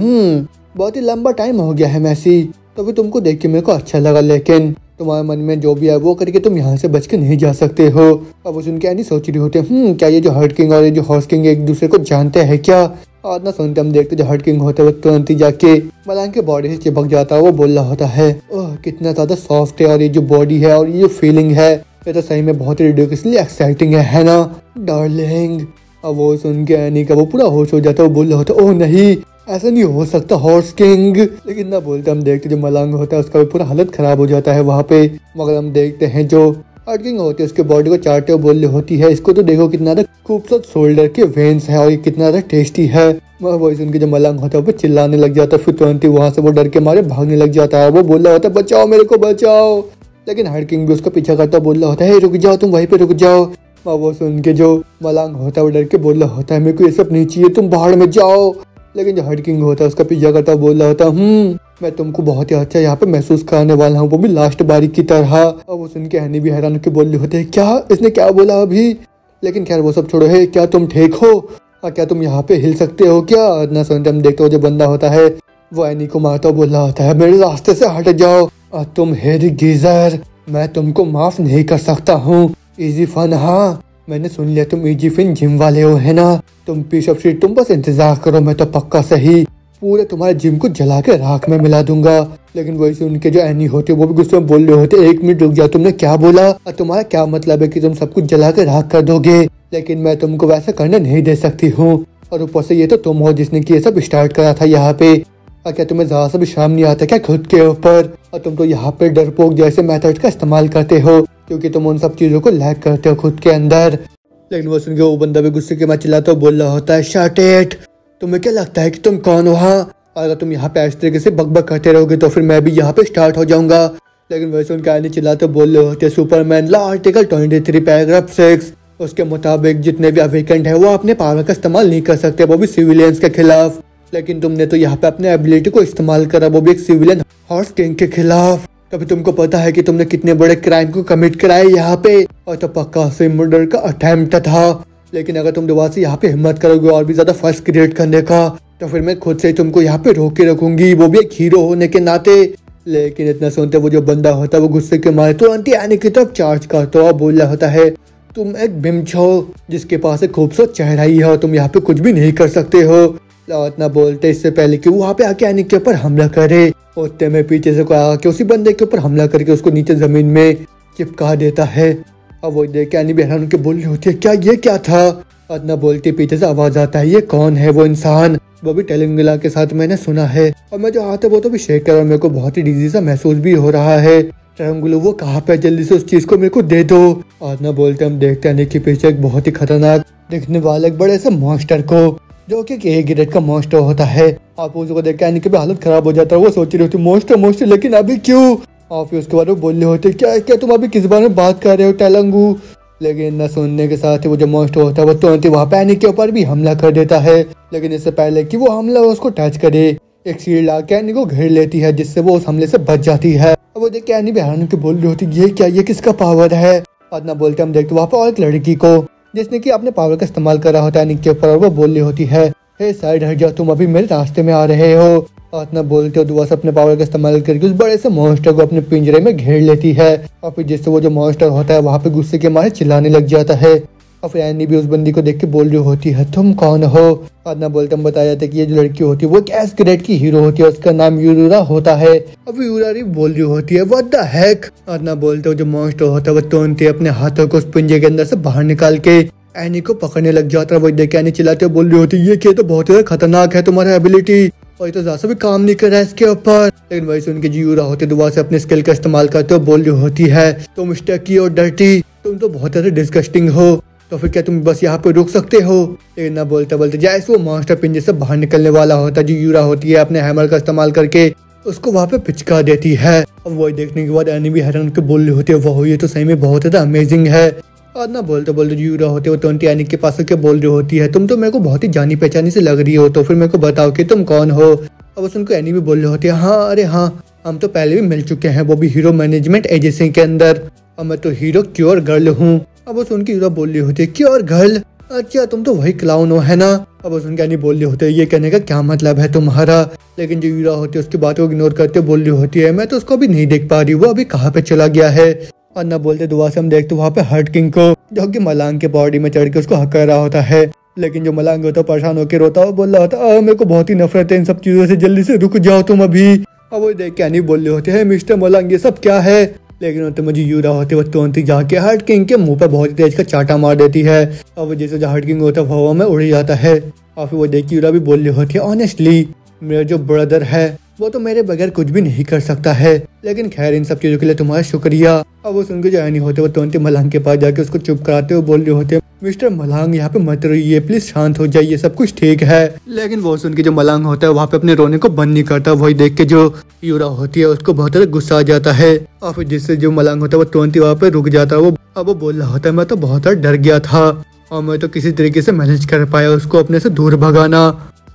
बहुत ही लंबा टाइम हो गया है मैसी, तो फिर तुमको देख के मेरे को अच्छा लगा, लेकिन तुम्हारे मन में जो भी है वो करके तुम यहाँ से बच के नहीं जा सकते हो। अब वो सुन के ऐनी सोच रही होते हैं क्या ये जो हर्ट किंग और ये जो हॉर्स किंग एक दूसरे को जानते हैं क्या। और ना सुनते हम देखते जो हर्ट किंग होता है वो तुरंत ही जाके मलांग के बॉडी से चिपक जाता है। वो बोल रहा होता है ओह कितना ज्यादा सॉफ्ट है और ये जो बॉडी है और ये जो फीलिंग है ये तो सही में बहुत ही रिडिकुलसली एक्साइटिंग है ना डार्लिंग। अब वो सुन के एनी का वो पूरा होश हो जाता है। वो बोल रहा होता है ओह नहीं ऐसा नहीं हो सकता हॉर्स किंग, लेकिन ना बोलते हम देखते जो मलांग होता है उसका भी पूरा हालत खराब हो जाता है वहाँ पे। मगर हम देखते हैं जो हर्ट किंग होती है उसके बॉडी को चाटते हुए बोल रही होती है, इसको तो देखो कितना ज्यादा खूबसूरत शोल्डर के वेन्स है और ये कितना ज्यादा टेस्टी है। वही सुन के जब मलंग होता है वो चिल्लाने लग जाता है, फिर तुरंत ही वहाँ से वो डर के मारे भागने लग जाता है। वो बोल रहा होता है बचाओ मेरे को बचाओ, लेकिन हर्ट किंग भी उसका पीछा करता बोल रहा होता है रुक जाओ तुम वहीं पे रुक जाओ। वो सुन के जो मलंग होता है वो डर के बोल रहा होता है मेरे को ये सब नहीं चाहिए, तुम बाहर में जाओ। लेकिन जो हर्ट किंग होता है उसका पीछा करता बोल रहा होता मैं तुमको बहुत ही अच्छा यहाँ पे महसूस कराने वाला हूँ, वो भी लास्ट बारी की तरह। और वो सुन के हनी भी हैरान होकर बोल रहे होते हैं क्या इसने क्या बोला अभी। लेकिन खैर वो सब छोड़ो है, क्या तुम ठीक हो और क्या तुम यहाँ पे हिल सकते हो क्या। इतना सुनते हम देखते हो जो बंदा होता है वो एनी को मारता बोल रहा होता है मेरे रास्ते से हट जाओ और तुम हेरी गीजर, मैं तुमको माफ नहीं कर सकता हूँ। इजी फन, हाँ मैंने सुन लिया तुम इजी फिन जिम वाले हो है ना, तुम पीस ऑफ शीट तुम बस इंतजार करो, मैं तो पक्का सही पूरे तुम्हारे जिम को जला के राख में मिला दूंगा। लेकिन वही से उनके जो एनी होते वो भी गुस्से में बोल रहे होते 1 मिनट रुक जाओ, तुमने क्या बोला और तुम्हारा क्या मतलब है कि तुम सब कुछ जला के राख कर दोगे, लेकिन मैं तुमको वैसा करने नहीं दे सकती हूँ। और ऊपर से ये तो तुम हो जिसने कि ये सब स्टार्ट करा था यहाँ पे, और क्या तुम्हें जरा सा भी शर्म नहीं आता क्या खुद के ऊपर। और तुम तो यहाँ पे डरपोक जैसे मेथड का इस्तेमाल करते हो क्योंकि तुम उन सब चीजों को लैक करते हो खुद के अंदर। लेकिन वो सुन के वो बंदा भी गुस्से के मैं चिल्लाता बोल रहा होता है शट इट, तुम्हें क्या लगता है कि तुम कौन हो। हाँ अगर तुम यहाँ पे इस तरीके से बकबक करते रहोगे तो फिर मैं भी यहाँ पे स्टार्ट हो जाऊंगा। लेकिन वैसे उनके आने चिल्लाते बोल रहे होते सुपरमैन लॉ आर्टिकल 23 पैराग्राफ 6 उसके मुताबिक जितने भी अवेकेंट है वो अपने पावर का इस्तेमाल नहीं कर सकते, वो भी सिविलियंस के खिलाफ। लेकिन तुमने तो यहाँ पे अपने एबिलिटी को इस्तेमाल करा, वो भी एक सिविलियन हॉर्स किंग के खिलाफ। तभी तुमको पता है कि तुमने कितने बड़े क्राइम को कमिट करा है यहाँ पे, और तो पक्का से मर्डर का अटेम्प्ट था। लेकिन अगर तुम दोबारा से यहाँ पे हिम्मत करोगे और भी ज्यादा फर्स्ट क्रिएट करने का तो फिर मैं खुद से तुमको यहाँ पे रोक के रखूंगी, वो भी एक हीरो होने के नाते। लेकिन इतना सुनते वो जो बंदा होता है वो गुस्से के मारे तुरंत ही आने की तरफ चार्ज करता हुआ बोल रहा होता है तुम एक बिम्च हो जिसके पास एक खूबसूरत चेहरा ही है और तुम यहाँ पे कुछ भी नहीं कर सकते हो। इतना बोलते इससे पहले कि वो वहाँ पे आके आने के ऊपर हमला करे, होते में पीछे से आके उसी बंदे के ऊपर हमला करके उसको नीचे जमीन में चिपका देता है। अब वो देख के आनी भी हैरान के बोल रही होती है क्या ये क्या था। इतना बोलते पीछे से आवाज आता है ये कौन है वो इंसान, वो भी टेलिंगला के साथ मैंने सुना है और मैं जो हाथ है वो तो भी शेक कर रहा हूँ, मेरे को बहुत ही डिजीज सा महसूस भी हो रहा है। टेलिंगुलो वो कहाँ पे, जल्दी से उस चीज को मेरे को दे दो। और ना बोलते हम देखते हैं कि पीछे एक बहुत ही खतरनाक दिखने वाले एक बड़े से मॉन्स्टर को जो कि एक ग्रेड का मॉन्स्टर होता है। आप उसको देख के आने की हालत खराब हो जाता है, वो सोच रही होती मॉन्स्टर मॉन्स्टर लेकिन अभी क्यों। और फिर उसके बाद वो बोल रहे होते क्या क्या तुम अभी किस बारे में बात कर रहे हो टेलंगू। लेकिन न सुनने के साथ ही वो जो मॉन्स्टर होता है वो तुरंत वहाँ पे एनी के ऊपर भी हमला कर देता है। लेकिन इससे पहले कि वो हमला उसको टच करे एक शील्ड आके एनी को घेर लेती है जिससे वो उस हमले से बच जाती है। वो देख के एनी भी हैरान के बोल रही होती ये क्या, ये किसका पावर है। और ना बोलते हम देखते वहाँ पे और एक लड़की को जिसने की अपने पावर का इस्तेमाल कर रहा होता है एनी के ऊपर, और वो बोल रही होती है हे साइड हट जाओ, तुम अभी मेरे रास्ते में आ रहे हो। और इतना बोलते हो दुआ से अपने पावर का इस्तेमाल करके उस बड़े से मॉन्स्टर को अपने पिंजरे में घेर लेती है। और फिर जिससे वो जो मॉन्स्टर होता है वहाँ पे गुस्से के मारे चिल्लाने लग जाता है। और फिर एनी भी उस बंदी को देख के बोल रही होती है तुम कौन हो। और ना बोलते हम बताया जाता है कि ये जो लड़की होती है वो एस ग्रेड की हीरो होती है, उसका नाम यूरा होता है। अब यूरा बोल रही होती है व्हाट द हेक। और ना बोलते हो जो मॉन्स्टर होता है वो तुरंत अपने हाथों को उस पिंजरे के अंदर से बाहर निकाल के एनी को पकड़ने लग जाता है। वो देख के एनी चिल्लाते बोल रही होती है ये क्या तो बहुत ज्यादा खतरनाक है तुम्हारा एबिलिटी, और ये तो ज्यादा भी काम नहीं कर रहा है इसके ऊपर। लेकिन वही सुन के यूरा होती दोबारा से अपने स्किल का इस्तेमाल करते हो बोल रही होती है तुम स्टकी और डर्टी, तुम तो बहुत ज्यादा डिस्गस्टिंग हो, तो फिर क्या तुम बस यहाँ पे रुक सकते हो। लेकिन ना बोलते बोलते जैसे वो मॉन्स्टर पिंजरे से बाहर निकलने वाला होता है जो यूरा होती है अपने हैमर का इस्तेमाल करके उसको वहाँ पे पिचका देती है। और वही देखने के बाद एनी भी हैरान के बोल रही होती है वाह ये तो सही में बहुत ज्यादा अमेजिंग है। और ना बोलते बोलते यूरा होते वो तुरंत एनी के पास के बोल रही होती है तुम तो मेरे को बहुत ही जानी पहचानी से लग रही हो, तो फिर मेरे को बताओ कि तुम कौन हो। अब उनको एनी भी बोल रही होती है हाँ अरे हाँ हम तो पहले भी मिल चुके हैं, वो भी हीरो मैनेजमेंट एजेंसी के अंदर, और मैं तो हीरो क्योर गर्ल हूँ। अब वो सुन के यूरा बोल रही होती है क्योर गर्ल, अच्छा तुम तो वही क्लाउन हो है ना। अब उस उनके एनी बोल रही होते है ये कहने का क्या मतलब है तुम्हारा। लेकिन जो यूरा होती है उसकी बात को इग्नोर करते बोल रही होती है मैं तो उसको अभी नहीं देख पा रही, वो अभी कहाँ पे चला गया है। और ना बोलते दुआ से हम देखते वहाँ पे हर्ट किंग को जो कि मलांग के बॉडी में चढ़ के उसको हक कर रहा होता है। लेकिन जो मलांग होता है परेशान होकर रोता हुआ बोल रहा होता मेरे को बहुत ही नफरत है इन सब चीजों से, जल्दी से रुक जाओ तुम अभी। अब वो देख के एनी बोल रहे होते हैं मिस्टर मलांग ये सब क्या है। लेकिन तो मुझे यूरा होते वो तुरंत ही जाके हर्ट किंग के मुंह पे बहुत ही तेज का चाटा मार देती है। और वो जैसे हर्ट किंग होता है हवा में उड़ जाता है। और फिर वो देख के यूरा भी बोल रही होती है ऑनेस्टली मेरा जो ब्रदर है वो तो मेरे बगैर कुछ भी नहीं कर सकता है, लेकिन खैर इन सब चीजों के लिए तुम्हारा शुक्रिया। अब वो सुन के जो नहीं होते वो तुरंत मलंग के पास जाके उसको चुप कराते हुए बोल रहे होते, मिस्टर मलंग यहाँ पे मत रहिए, प्लीज शांत हो जाइए, सब कुछ ठीक है। लेकिन वो सुन के जो मलंग होता है वहाँ पे अपने रोने को बंद नहीं करता। वही देख के जो यूरा होती है उसको बहुत ज्यादा गुस्सा आ जाता है और फिर जिससे जो मलंग होता है वो तुरंत ही वहाँ पे रुक जाता है। अब वो बोल रहा होता है, मैं तो बहुत ज्यादा डर गया था और मैं तो किसी तरीके से मैनेज कर पाया उसको अपने से दूर भगाना।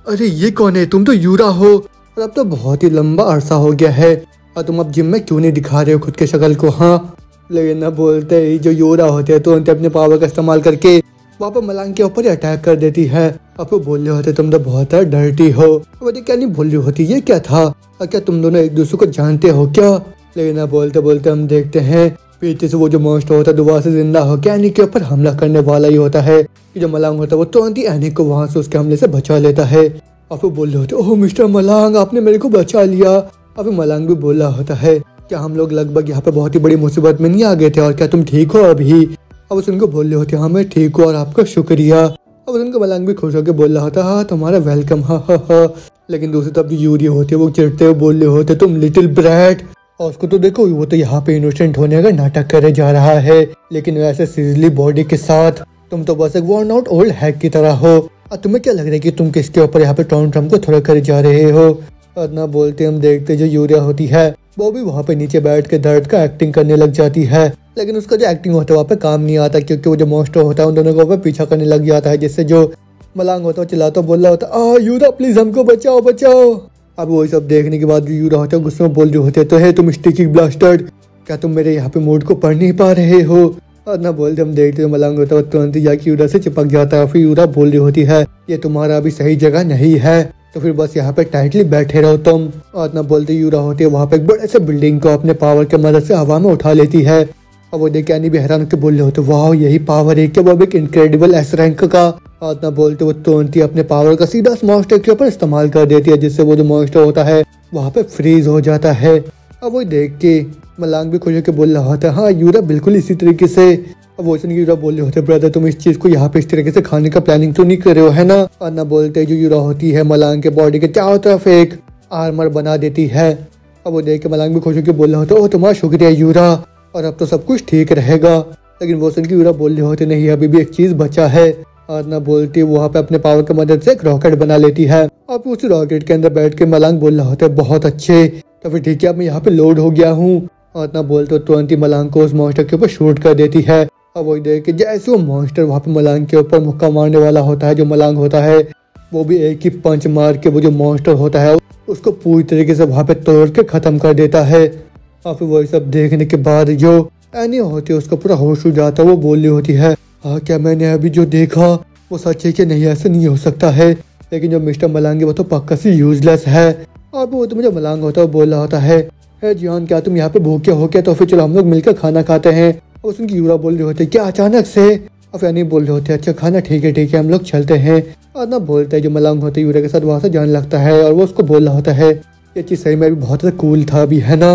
अरे ये कौन है, तुम तो यूरा हो और अब तो बहुत ही लंबा अरसा हो गया है और तुम अब जिम में क्यों नहीं दिखा रहे हो खुद के शक्ल को। हाँ, लेकिन ना बोलते ही जो यूरा होते हैं तो उनके अपने पावर का इस्तेमाल करके वहाँ पर मलंग के ऊपर ही अटैक कर देती है। अब वो बोल रहे होते तुम तो बहुत डरती हो। वो क्या नहीं बोल रही होती, ये क्या था और क्या तुम दोनों एक दूसरे को जानते हो क्या। लेकिन ना बोलते बोलते हम देखते हैं पीछे से वो जो मॉन्स्टर होता है दोबारा से जिंदा होकर एनी के ऊपर हमला करने वाला ही होता है। जो मलंग होता है वो तुरंत ही एनी को वहाँ से उसके हमले से बचा लेता है। अब वो बोल रहे होते, ओह मिस्टर मलंग, आपने मेरे को बचा लिया। अब मलंग भी बोल रहा होता है, क्या हम लोग लगभग यहाँ पे बहुत ही बड़ी मुसीबत में नहीं आ गए थे और क्या तुम ठीक हो अभी। अब उनको बोल रहे होते, हाँ मैं ठीक हूँ और आपका शुक्रिया। अब उनको मलंग भी खुश होकर बोल रहा होता, हाँ तुम्हारा वेलकम, हाँ हाँ हाँ। लेकिन दूसरी तरफ जो यूरी होती है वो चिढ़ते हुए बोल रहे होते, तुम लिटिल ब्रैट, और उसको तो देखो वो तो यहाँ पे इनोसेंट होने का नाटक करे जा रहा है, लेकिन वैसे सिजली बॉडी के साथ तुम तो बस एक वर्न आउट ओल्ड हैक की तरह हो। और तुम्हें क्या लग रहा है कि तुम किसके ऊपर यहाँ पे टॉन ट्रम्प को थोड़ा करे जा रहे हो। और ना बोलते हम देखते जो यूरिया होती है वो भी वहाँ पे नीचे बैठ के दर्द का एक्टिंग करने लग जाती है, लेकिन उसका जो एक्टिंग होता है वहाँ पे काम नहीं आता क्योंकि वो जो मॉन्स्टर होता है उन दोनों को पीछा करने लग जाता है, जिससे जो मलंग होता है चिल्लाता बोल रहा होता है, यूरा प्लीज हमको बचाओ बचाओ। अब वही सब देखने के बाद यूरा होता है गुस्से में बोल रहे होते तो है तुम स्टिकिंग ब्लास्टर्ड, क्या तुम मेरे यहाँ पे मूड को पढ़ नहीं पा रहे हो। और ना बोलते हम देखते मलंग होता है तुरंत ही जाके यूरा से चिपक जाता है। फिर यूरा बोल रही होती है, ये तुम्हारा अभी सही जगह नहीं है, तो फिर बस यहाँ पे टाइटली बैठे रहो तुम। और ना बोलते यूरा होती है वहाँ पे एक बड़े से बिल्डिंग को अपने पावर के मदद से हवा में उठा लेती है। और वो देख यानी भी हैरान होकर बोल रहे होते, वाह यही पावर है क्या, वो एक इनक्रेडिबल एस रैंक का। और ना बोलते वो तुरंत ही अपने पावर का सीधा उस मॉन्स्टर के ऊपर इस्तेमाल कर देती है, जिससे वो जो मॉन्स्टर होता है वहाँ पे फ्रीज हो जाता है। अब वो देख के मलंग भी खुश होकर बोल रहा होता है, हाँ यूरा बिल्कुल इसी तरीके से। अब वो यूरा बोल रहे होते, ब्रदर तुम इस चीज को यहाँ पे इस तरीके से खाने का प्लानिंग तो नहीं कर रहे हो है ना। और ना बोलते जो यूरा होती है मलंग के बॉडी के चारों तरफ एक आर्मर बना देती है। अब वो देख के मलंग भी खुश होकर बोल रहा होता, ओह तुम्हारा शुक्रिया यूरा, और अब तो सब कुछ ठीक रहेगा। लेकिन वो सुन के यूरा बोल रहे होते, नहीं अभी भी एक चीज बचा है। और ना बोलती वहाँ पे अपने पावर की मदद से एक रॉकेट बना लेती है और उस रॉकेट के अंदर बैठ के मलंग बोल रहा होता है, बहुत अच्छे, तो फिर ठीक है अब मैं यहाँ पे लोड हो गया हूँ। और ना बोलते तुरंत ही मलंग को उस मॉन्स्टर के ऊपर शूट कर देती है। अब वही देख के जैसे वो मॉन्स्टर वहाँ पे मलंग के ऊपर मुक्का मारने वाला होता है, जो मलंग होता है वो भी एक ही पंच मार के वो जो मॉन्स्टर होता है उसको पूरी तरीके से वहाँ पे तोड़ के खत्म कर देता है। और फिर वही सब देखने के बाद जो एनी होती है उसको पूरा होश हो जाता है। वो बोल रही होती है, हाँ क्या मैंने अभी जो देखा वो सच है कि नहीं, ऐसा नहीं हो सकता है। लेकिन जो मिस्टर मलंग है वो तो पक्का से यूजलेस है। और वो तो जो मलंग होता है वो बोल रहा होता है, जान क्या तुम यहाँ पे भूखे हो क्या, तो फिर चलो हम लोग मिलकर खाना खाते हैं। और उसकी यूरा बोल रहे होते, क्या अचानक से। और यानी बोल रहे होते, अच्छा खाना ठीक है हम लोग चलते हैं। और ना बोलते है जो मलंग होते यूरा के साथ वहाँ से जाने लगता है और वो उसको बोल रहा होता है, ये चीज़ सही में भी बहुत ज़्यादा कूल था अभी है ना।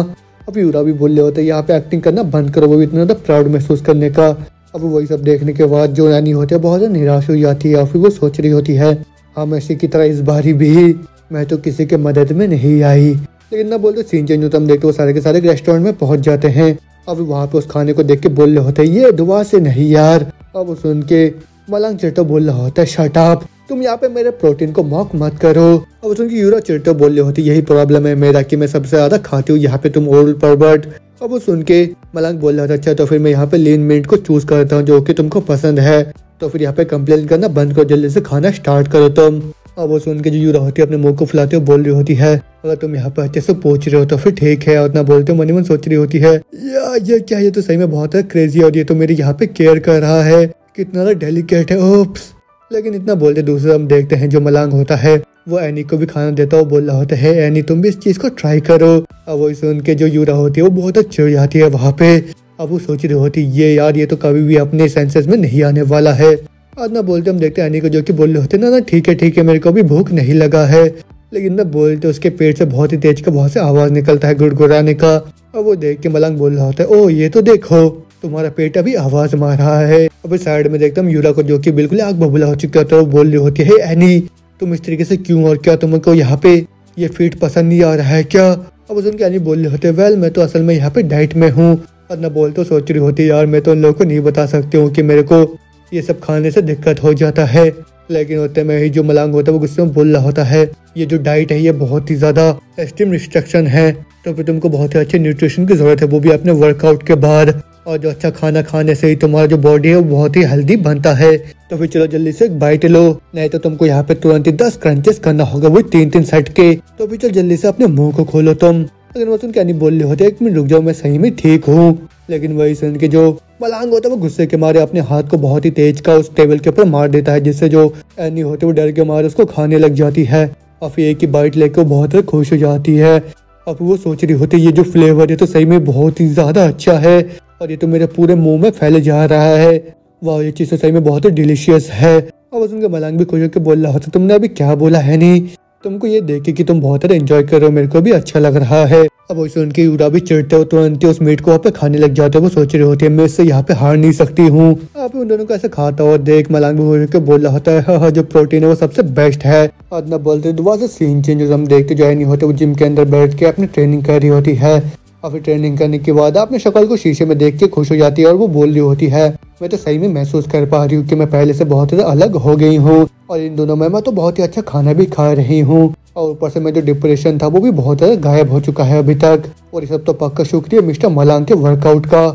अब यूरा भी बोल रहे होते हैं, यहाँ पे एक्टिंग करना बंद करो, वो भी इतना ज़्यादा प्राउड महसूस करने का। अब वही सब देखने के बाद जो यानी होते हैं बहुत ज़्यादा निराश हो जाती है और फिर वो सोच रही होती है, हाँ मैसी की तरह इस बारी भी मैं तो किसी के मदद में नहीं आई। लेकिन ना बोलते सीन चेंज होता, हम देखते वो सारे के सारे रेस्टोरेंट में पहुंच जाते हैं। अब वहाँ पे उस खाने को देख के बोल रहे होते हैं, ये दुआ से नहीं यार। अब वो सुन के मलंग चिढ़ते बोल रहा होता है, शट अप, तुम यहाँ पे मेरे प्रोटीन को मॉक मत करो। अब वो सुन के यूरा चिढ़ते बोल रहे होती, यही प्रॉब्लम है मेरा कि मैं सबसे ज्यादा खाती हूँ यहाँ पे, तुम ओल्ड परवर्ट। अब वो सुन के मलंग बोल रहा था, अच्छा तो फिर मैं यहाँ पे लीन मीट को चूज करता हूँ जो कि तुमको पसंद है, तो फिर यहाँ पे कंप्लेन करना बंद करो, जल्दी से खाना स्टार्ट करो तुम। अब वो सुन के जो यूरा होती है अपने मुंह को फुलाते हुए बोल रही होती है, अगर तुम यहाँ पे अच्छे से पूछ रहे हो तो फिर ठीक है। और ना बोलते मन ही मन सोच रही होती है, ये क्या, ये तो सही में बहुत है क्रेजी और ये तो मेरी यहाँ पे केयर कर रहा है, कितना डेलिकेट है, ओप्स। लेकिन इतना बोलते दूसरा हम देखते हैं जो मलंग होता है वो एनी को भी खाना देता है, वो बोल रहा होता है, एनी तुम भी इस चीज को ट्राई करो। अब वो सुन के जो यूरा होती है वो बहुत चिढ़ जाती है वहाँ पे। अब वो सोच रही होती है, ये यार ये तो कभी भी अपने सेंसेस में नहीं आने वाला है। आज ना बोलते हम देखते हैं एनी को जो कि बोल रहे होते, ना ठीक है मेरे को भी भूख नहीं लगा है। लेकिन ना बोलते उसके पेट से बहुत ही तेज का बहुत से आवाज निकलता है गुड़गुड़ाने का। अब वो देख के मलंग बोल रहा होता है, ओ ये तो देखो तुम्हारा पेट अभी आवाज मार रहा है। अब साइड में देखता हूँ यूरा को जो कि बिल्कुल आग बबूला हो चुका होता है, वो बोल रही होती है, एनी तुम इस तरीके से क्यों और क्या तुमको यहाँ पे ये फीट पसंद नहीं आ रहा है क्या। अब उनके यानी बोल रहे होते वेल मैं तो असल में यहाँ पे डाइट में हूँ। अदना बोल तो सोच रही होती यार मैं तो उन लोगों को नहीं बता सकती हूँ कि मेरे को ये सब खाने से दिक्कत हो जाता है। लेकिन होते में ही जो मलांग होता है वो गुस्से में बोल रहा होता है ये जो डाइट है ये बहुत ही ज़्यादा एक्सट्रीम रिस्ट्रिक्शन है, तो फिर तुमको बहुत ही अच्छे न्यूट्रिशन की ज़रूरत है, वो भी अपने वर्कआउट के बाद। और जो अच्छा खाना खाने से ही तुम्हारा जो बॉडी है वो बहुत ही हेल्दी बनता है। तो फिर चलो जल्दी से एक बाइट लो, नहीं तो तुमको यहाँ पे तुरंत ही 10 क्रंचेस करना होगा, वो 3-3 सेट के। तो फिर चलो जल्दी से अपने मुंह को खोलो तुम। लेकिन वो तुम क्या नहीं बोल रहे होते 1 मिनट रुक जाओ मैं सही में ठीक हूँ। लेकिन वही सुन के जो मलांग होता है वो गुस्से के मारे अपने हाथ को बहुत ही तेज का उस टेबल के ऊपर मार देता है, जिससे जो एनी होते वो डर के मारे उसको खाने लग जाती है। और फिर एक ही बाइट लेके वो बहुत खुश हो जाती है। अब वो सोच रही होती है ये जो फ्लेवर है तो सही में बहुत ही ज्यादा अच्छा है और ये तो मेरे पूरे मुंह में फैले जा रहा है। वाह ये चीज तो सही में बहुत ही डिलीशियस है। और उनके मलांग भी खुश होकर बोल रहा होता तुमने अभी क्या बोला है नहीं, तुमको ये देखे कि तुम बहुत ज्यादा एंजॉय कर रहे हो, मेरे को भी अच्छा लग रहा है। अब वैसे उनके यूरा भी चिढ़ते हो तुरंत उस मीट को वहाँ पे खाने लग जाते हो। वो सोच रहे होते हैं मैं इससे यहाँ पे हार नहीं सकती हूँ। आप उन दोनों को ऐसे खाता और देख मलांग भी होकर बोल रहा होता है हाँ जो प्रोटीन है वो सबसे बेस्ट है। अदना बोलते दोबारा से सीन चेंज हम देखते जो नहीं होते वो जिम के अंदर बैठ के अपनी ट्रेनिंग कर रही होती है। और फिर ट्रेनिंग करने के बाद अपने शक्ल को शीशे में देख के खुश हो जाती है और वो बोल रही होती है मैं तो सही में महसूस कर पा रही हूँ कि मैं पहले से बहुत ज़्यादा अलग हो गई हूँ और इन दोनों में मैं तो बहुत ही अच्छा खाना भी खा रही हूँ और ऊपर से मैं जो डिप्रेशन था वो भी बहुत ज़्यादा गायब हो चुका है अभी तक। और ये सब तो पक्का शुक्रिया मिस्टर मलांग के वर्कआउट का।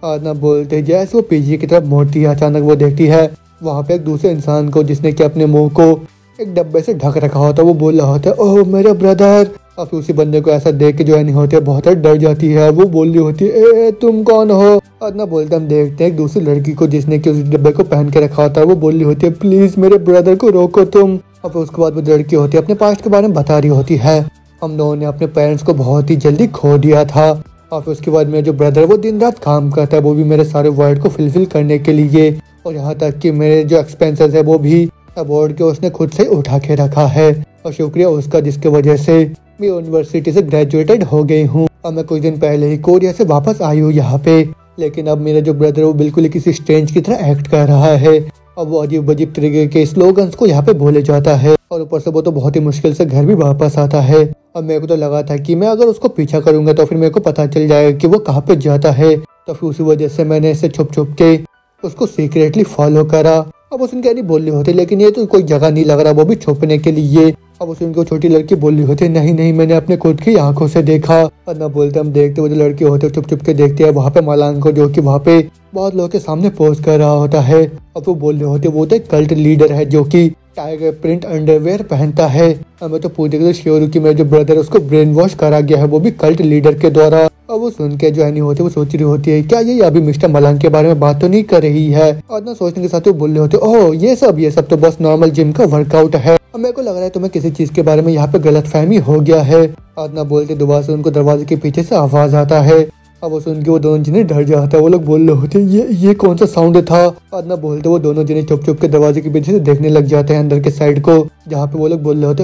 आदना बोलते जैसे वो पीछे की तरफ मोड़ती है अचानक वो देखती है वहाँ पे एक दूसरे इंसान को जिसने कि अपने मुंह को एक डब्बे से ढक रखा होता है। वो बोल रहा होता है ओह मेरा ब्रदर। और फिर उसी बंदे को ऐसा देख के जो नहीं होते बहुत डर जाती है। वो बोल रही होती है ए तुम कौन हो। अदना बोलते हम देखते हैं एक दूसरी लड़की को जिसने कि उस डब्बे को पहन के रखा होता है। वो बोल रही होती है प्लीज मेरे ब्रदर को रोको तुम। और फिर उसके बाद वो लड़की होती है अपने पास्ट के बारे में बता रही होती है हम लोगों ने अपने पेरेंट्स को बहुत ही जल्दी खो दिया था। और फिर उसके बाद मेरा जो ब्रदर वो दिन रात काम करता है वो भी मेरे सारे वर्ड को फुलफिल करने के लिए और यहाँ तक कि मेरे जो एक्सपेंसेस है वो भी अवार्ड के उसने खुद से उठा के रखा है। और शुक्रिया उसका जिसके वजह से मैं यूनिवर्सिटी से ग्रेजुएटेड हो गई हूँ और मैं कुछ दिन पहले ही कोरिया से वापस आई हूँ यहाँ पे। लेकिन अब मेरा जो ब्रदर वो बिल्कुल किसी स्ट्रेंज की तरह एक्ट कर रहा है। अब वो अजीब अजीब तरीके के स्लोगन्स को यहाँ पे बोले जाता है और ऊपर से वो तो बहुत ही मुश्किल से घर भी वापस आता है। अब मेरे को तो लगा था कि मैं अगर उसको पीछा करूंगा तो फिर मेरे को पता चल जाएगा कि वो कहाँ पे जाता है। तो फिर उसी वजह से मैंने इसे छुप छुप के उसको सीक्रेटली फॉलो करा। अब उसने क्या नहीं बोल रही होती लेकिन ये तो कोई जगह नहीं लग रहा वो भी छुपने के लिए। अब उसे उनको छोटी लड़की बोल रही होती नहीं नहीं मैंने अपने खुद की आंखों से देखा। और ना बोलते हम देखते वो जो लड़के होते चुप चुप के देखते हैं वहाँ पे मलांग को जो कि वहाँ पे बहुत लोगों के सामने पोस्ट कर रहा होता है। अब वो बोल रहे होते वो तो एक कल्ट लीडर है जो कि टाइगर प्रिंट अंडरवेयर पहनता है। मैं तो पूरी तरह से श्योर हूँ कि मेरा जो ब्रदर है उसको ब्रेन वॉश करा गया है वो भी कल्ट लीडर के द्वारा। अब वो सुन के जो है नहीं होती वो सोच रही होती है क्या ये अभी मिस्टर मलांग के बारे में बात तो नहीं कर रही है। और ना सोचने के साथ वो बोल रहे होते ओह ये सब तो बस नॉर्मल जिम का वर्कआउट है। अब मेरे को लग रहा है तुम्हें किसी चीज के बारे में यहाँ पे गलतफहमी हो गया है। और ना बोलते दोबारा से उनको दरवाजे के पीछे से आवाज आता है। अब वो सुन के वो दोनों जने डर जाता है। वो लोग बोल रहे होते ये कौन सा साउंड था। और ना बोलते वो दोनों जने चुप चुप के दरवाजे के पीछे से देखने लग जाते हैं अंदर के साइड को जहाँ पे वो लोग बोल रहे होते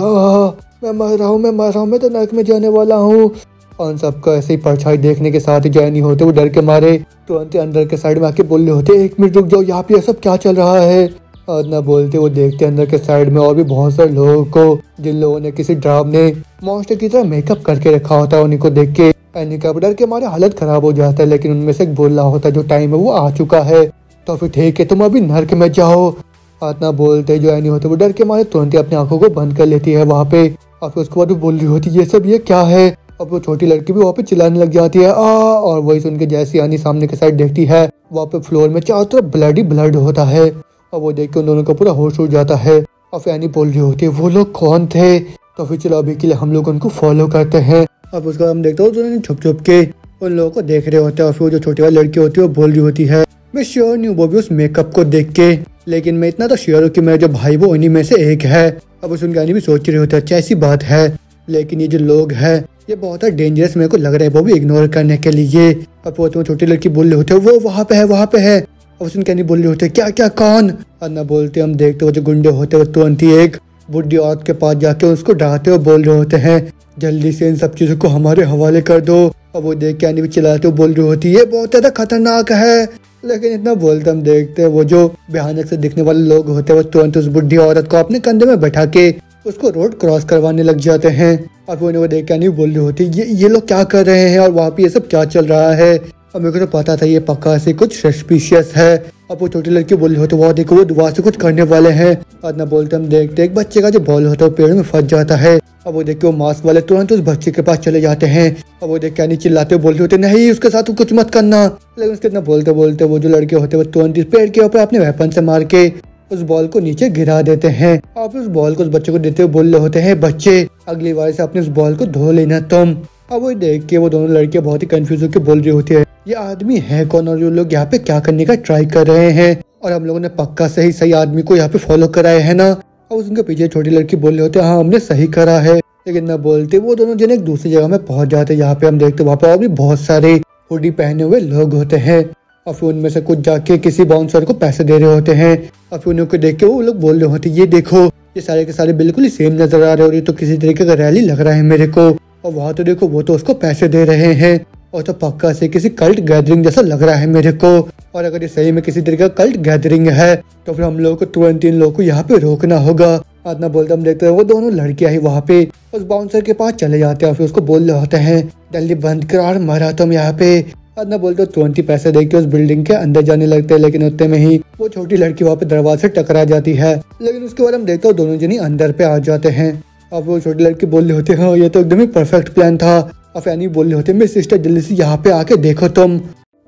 मैं मर रहा हूँ मैं तो नरक में जाने वाला हूँ। और उन सबको ऐसे ही परछाई देखने के साथ ही जो नहीं होते वो डर के मारे तुरंत अंदर के साइड में आके बोल रहे होते 1 मिनट रुक जाओ यहाँ पे सब क्या चल रहा है। और ना बोलते वो देखते अंदर के साइड में और भी बहुत सारे लोगों को जिन लोगों ने किसी ड्रामने मॉन्स्टर की तरह मेकअप करके रखा होता है उन्हीं को देख के एनी का डर के हमारे हालत खराब हो जाता है। लेकिन उनमें से एक बोल रहा होता है जो टाइम है वो आ चुका है तो फिर ठीक है तुम अभी नर्क में जाओ। आतना बोलते जो नहीं होते वो डर के मारे तुरंत ही अपनी आंखों को बंद कर लेती है वहाँ पे। और फिर उसके बाद वो बोल रही होती ये क्या है। अब वो छोटी लड़की भी वहाँ पे चिल्लाने लग जाती है और वही सुन के जैसी आनी सामने के साइड देखती है वहाँ पे फ्लोर में चारों तरफ ब्लड ही ब्लड होता है। और वो देख के उन दोनों का पूरा होश उड़ जाता है। और फिर एनी बोल रही होती है वो लोग कौन थे। तो फिर चलो अभी के लिए हम लोग उनको फॉलो करते हैं। अब उसको हम देखते हो छुप छुप के उन लोगों को देख रहे होते हैं। और फिर जो छोटी वाली लड़की होती है वो बोल रही होती है मैं श्योर नहीं हूँ वो भी उस मेकअप को देख के, लेकिन मैं इतना तो श्योर हूँ कि मेरा जो भाई वो उन्हीं में से एक है। अब उस उनकी भी सोच रहे होते अच्छा ऐसी बात है लेकिन ये जो लोग हैं ये बहुत डेंजरस मेरे को लग रहा है वो भी इग्नोर करने के लिए। अब वो तुम्हें छोटी लड़की बोल रहे होते वो वहाँ पे है। अब उसने क्या नहीं बोल रहे होते क्या कौन। और ना बोलते हम देखते हो जो गुंडे होते वो तुरंत ही एक बुढ़ी औरत के पास जाके उसको डराते हुए बोल रहे होते हैं जल्दी से इन सब चीजों को हमारे हवाले कर दो। और वो देख के आनी भी चिल्लाते हुए बोल रही होती है ये बहुत ज्यादा खतरनाक है। लेकिन इतना बोलते हम देखते हैं वो जो भयानक से दिखने वाले लोग होते हैं वो तुरंत उस बुढ़ी औरत को अपने कंधे में बैठा के उसको रोड क्रॉस करवाने लग जाते हैं। अब उन्हें वो देख के एनी बोल रही होती ये लोग क्या कर रहे हैं और वहाँ पे ये सब क्या चल रहा है। अब मेरे को तो पता था ये पक्का से कुछ सस्पिशियस है। अब वो छोटी लड़की बोल रही होती वो देखो वो दुआ से कुछ करने वाले हैं। और ना बोलते हम देखते एक बच्चे का जो बॉल होता है वो पेड़ में फंस जाता है। अब वो देख के वो मास्क वाले तुरंत उस बच्चे के पास चले जाते हैं। अब वो देख के नहीं चिल्लाते बोल रहे होते नहीं उसके साथ कुछ मत करना। लेकिन उसके इतना बोलते बोलते वो जो लड़के होते हैं वो तुरंत इस पेड़ के ऊपर अपने वेपन से मार के उस बॉल को नीचे गिरा देते हैं। आप उस बॉल को उस बच्चे को देते हुए बोल रहे होते हैं बच्चे अगली बार से अपने उस बॉल को धो लेना तुम। अब वो देख के वो दोनों लड़कियां बहुत ही कंफ्यूज होकर बोल रही होती है ये आदमी है कौन और ये लोग यहाँ पे क्या करने का ट्राई कर रहे हैं और हम लोगों ने पक्का सही आदमी को यहाँ पे फॉलो कराया है ना। और उनके पीछे छोटी लड़की बोल रही होती है हाँ हमने सही करा है। लेकिन न बोलते वो दोनों जन एक दूसरी जगह में पहुंच जाते हैं। यहाँ पे हम देखते वहाँ पे और भी बहुत सारे हुडी पहने हुए लोग होते हैं और फिर उनमें से कुछ जाके किसी बाउंसर को पैसे दे रहे होते हैं। और फिर उनको देख के वो लोग बोल रहे होते हैं ये देखो ये सारे के सारे बिल्कुल ही सेम नजर आ रहे हो, ये तो किसी तरीके का रैली लग रहा है मेरे को। और वहाँ तो देखो वो तो उसको पैसे दे रहे हैं और तो पक्का से किसी कल्ट गैदरिंग जैसा लग रहा है मेरे को। और अगर ये सही में किसी तरीके का कल्ट गैदरिंग है तो फिर हम लोगों को तुरंत इन लोगों को यहाँ पे रोकना होगा। आतना बोलते हम देखते हैं वो दोनों लड़कियां ही वहाँ पे उस बाउंसर के पास चले जाते हैं और फिर उसको बोल रहे होते हैं जल्दी बंद करो और मरा तुम यहाँ पे। आतना बोलते तुरंत ही पैसे दे के उस बिल्डिंग के अंदर जाने लगते हैं। लेकिन उतने में ही वो छोटी लड़की वहाँ पे दरवाजे से टकरा जाती है। लेकिन उसके बाद हम देखते हैं दोनों जनी अंदर पे आ जाते हैं। अब वो छोटी लड़की बोल रही होती है हाँ ये तो एकदम ही परफेक्ट प्लान था। और फैनी बोल रही होती है मेरी सिस्टर जल्दी से यहाँ पे आके देखो तुम।